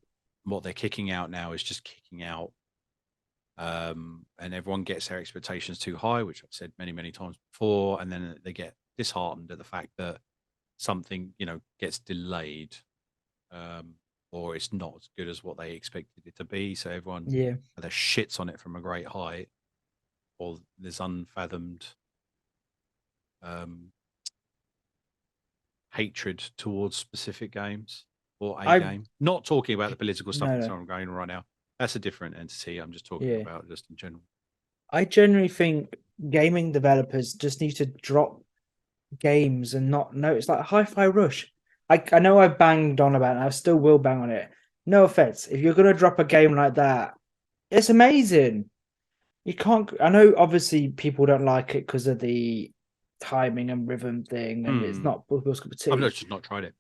What they're kicking out now is just kicking out. And everyone gets their expectations too high, which I've said many, many times before, and then they get disheartened at the fact that something, gets delayed, or it's not as good as what they expected it to be. So everyone either shits on it from a great height, or there's unfathomed hatred towards specific games or game. Not talking about the political stuff that's on going right now. That's a different entity. I'm just talking about just in general. I generally think gaming developers just need to drop games and not know. It's like Hi-Fi Rush. I know I banged on about it, and I still will bang on it. No offense. If you're gonna drop a game like that, it's amazing. You can't. I know obviously people don't like it because of the timing and rhythm thing, and it's not people's cup of tea. I've just not tried it.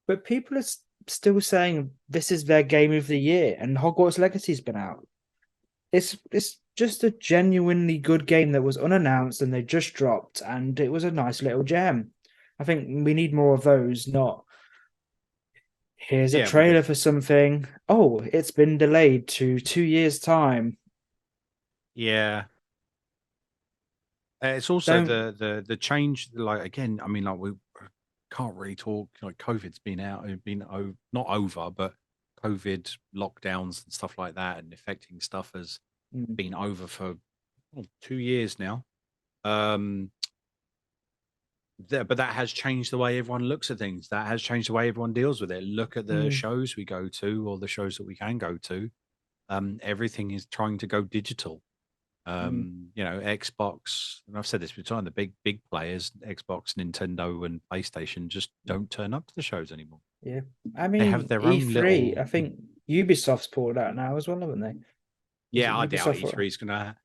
But people are still saying this is their game of the year, and Hogwarts Legacy's been out. It's just a genuinely good game that was unannounced and they just dropped, and it was a nice little gem. I think we need more of those, not here's a trailer for something. Oh, it's been delayed to 2 years' time. Yeah. It's also the change, like, again, I mean, like, we can't really talk, like, COVID's been not over, but COVID lockdowns and stuff like that and affecting stuff has been over for 2 years now. But that has changed the way everyone looks at things. That has changed the way everyone deals with it. Look at the shows we go to, or the shows that we can go to. Everything is trying to go digital. Xbox, and I've said this before, the big players, Xbox, Nintendo, and PlayStation, just don't turn up to the shows anymore. Yeah, I mean, they have their E3, own little. I think Ubisoft's pulled out now as well, haven't they? Yeah, I doubt E3 is gonna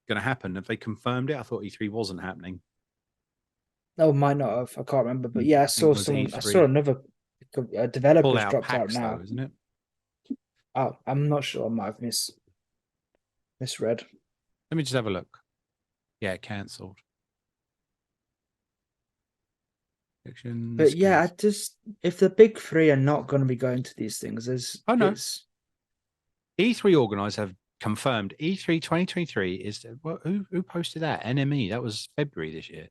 happen. Have they confirmed it? I thought E3 wasn't happening. No, might not have. I can't remember, but yeah, I saw something. I saw another developer's dropped out now, isn't it? Oh, I'm not sure. I might have misread. Let me just have a look. Yeah, cancelled. But yeah, I just, if the big three are not going to be going to these things, E3 organisers have confirmed E3 2023 is who posted that? NME. That was February this year.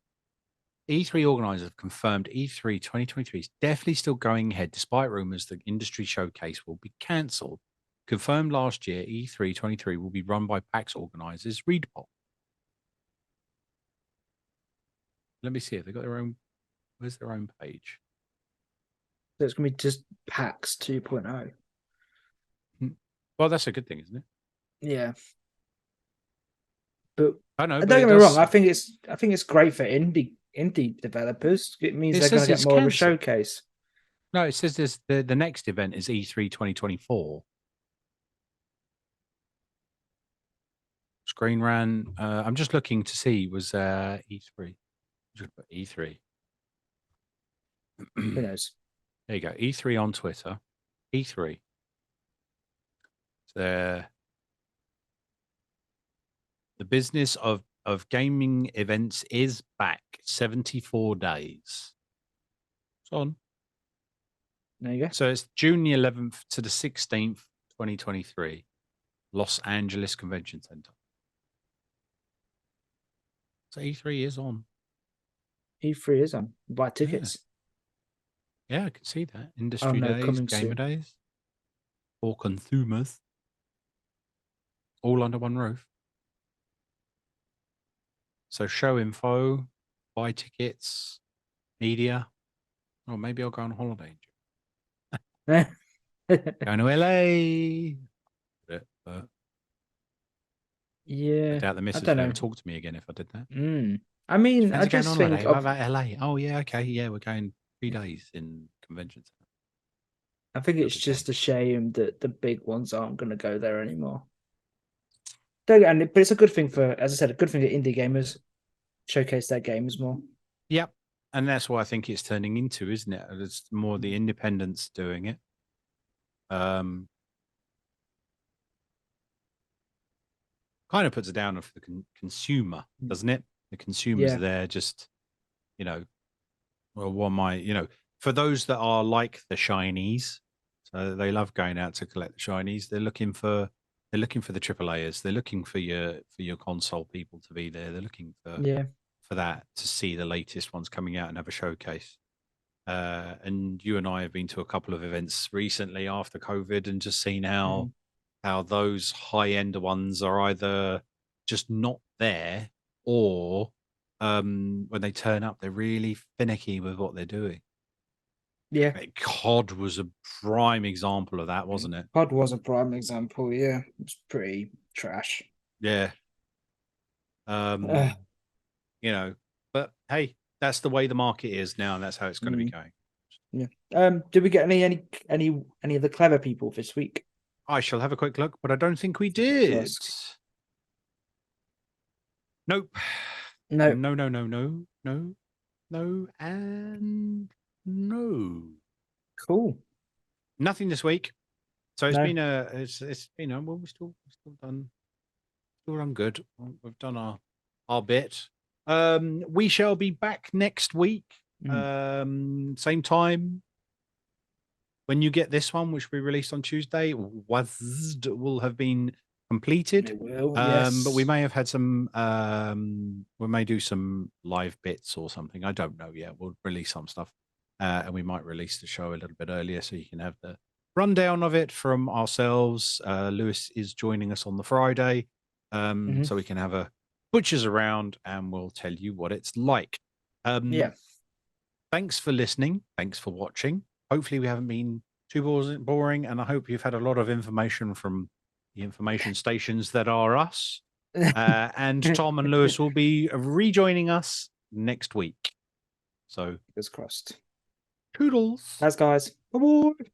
E3 organisers have confirmed E3 2023 is definitely still going ahead, despite rumours the industry showcase will be cancelled. Confirmed last year, E3 23 will be run by PAX organisers Readpop. Let me see if they've got their own. Where's their own page? So it's going to be just PAX 2.0. Well, that's a good thing, isn't it? Yeah. But I know. Don't get me wrong. I think it's great for indie developers. It means they're going to get more of a showcase. No, it says this. The next event is E3 2024. Screen ran. I'm just looking to see was E3. E3. Who knows? There you go. E3 on Twitter. E3. The business of gaming events is back. 74 days. It's on. There you go. So it's June the 11th to the 16th, 2023. Los Angeles Convention Center. So E3 is on. E3 is on. Buy Yeah. tickets. Yeah, I can see that. Industry days, coming gamer soon. days, for consumers, all under one roof. So show info, buy tickets, media. Or maybe I'll go on holiday. Going to LA. But Yeah, I doubt the I missus don't would know. ever talk to me again if I did that. I mean, I Fancy going just on think holiday? What about LA? Oh yeah, okay, yeah, we're going 3 days in convention center. I think it's Lovely just day. a shame that the big ones aren't going to go there anymore. But it's a good thing for, as I said, a good thing for indie gamers. Showcase their games more. Yep. And that's what I think it's turning into, isn't it? It's more the independents doing it. Kind of puts it down for the consumer, doesn't it? The consumer's Yeah. there just, well, what might, for those that are like the shinies, so they love going out to collect the shinies. They're looking for the AAAs. They're looking for your console people to be there. They're looking for that to see the latest ones coming out and have a showcase. And you and I have been to a couple of events recently after COVID and just seen how those high end ones are either just not there or when they turn up, they're really finicky with what they're doing. Yeah. COD was a prime example of that, wasn't it? COD was a prime example. Yeah, it's pretty trash. Yeah. But hey, that's the way the market is now, and that's how it's going to be going. Yeah. Did we get any of the clever people this week? I shall have a quick look, but I don't think we did. Nope. No. No, and no. Cool. Nothing this week. So it's been well, we've still done good. We've done our bit. We shall be back next week. Same time. When you get this one, which we released on Tuesday, WASD will have been completed. It will, yes. But we may have had some we may do some live bits or something. I don't know yet. We'll release some stuff. And we might release the show a little bit earlier so you can have the rundown of it from ourselves. Lewis is joining us on the Friday. So we can have a butchers around and we'll tell you what it's like. Thanks for listening. Thanks for watching. Hopefully we haven't been too boring, and I hope you've had a lot of information from the information stations that are us. And Thom and Lewis will be rejoining us next week. So fingers crossed. Toodles. Thanks, guys. Bye-bye.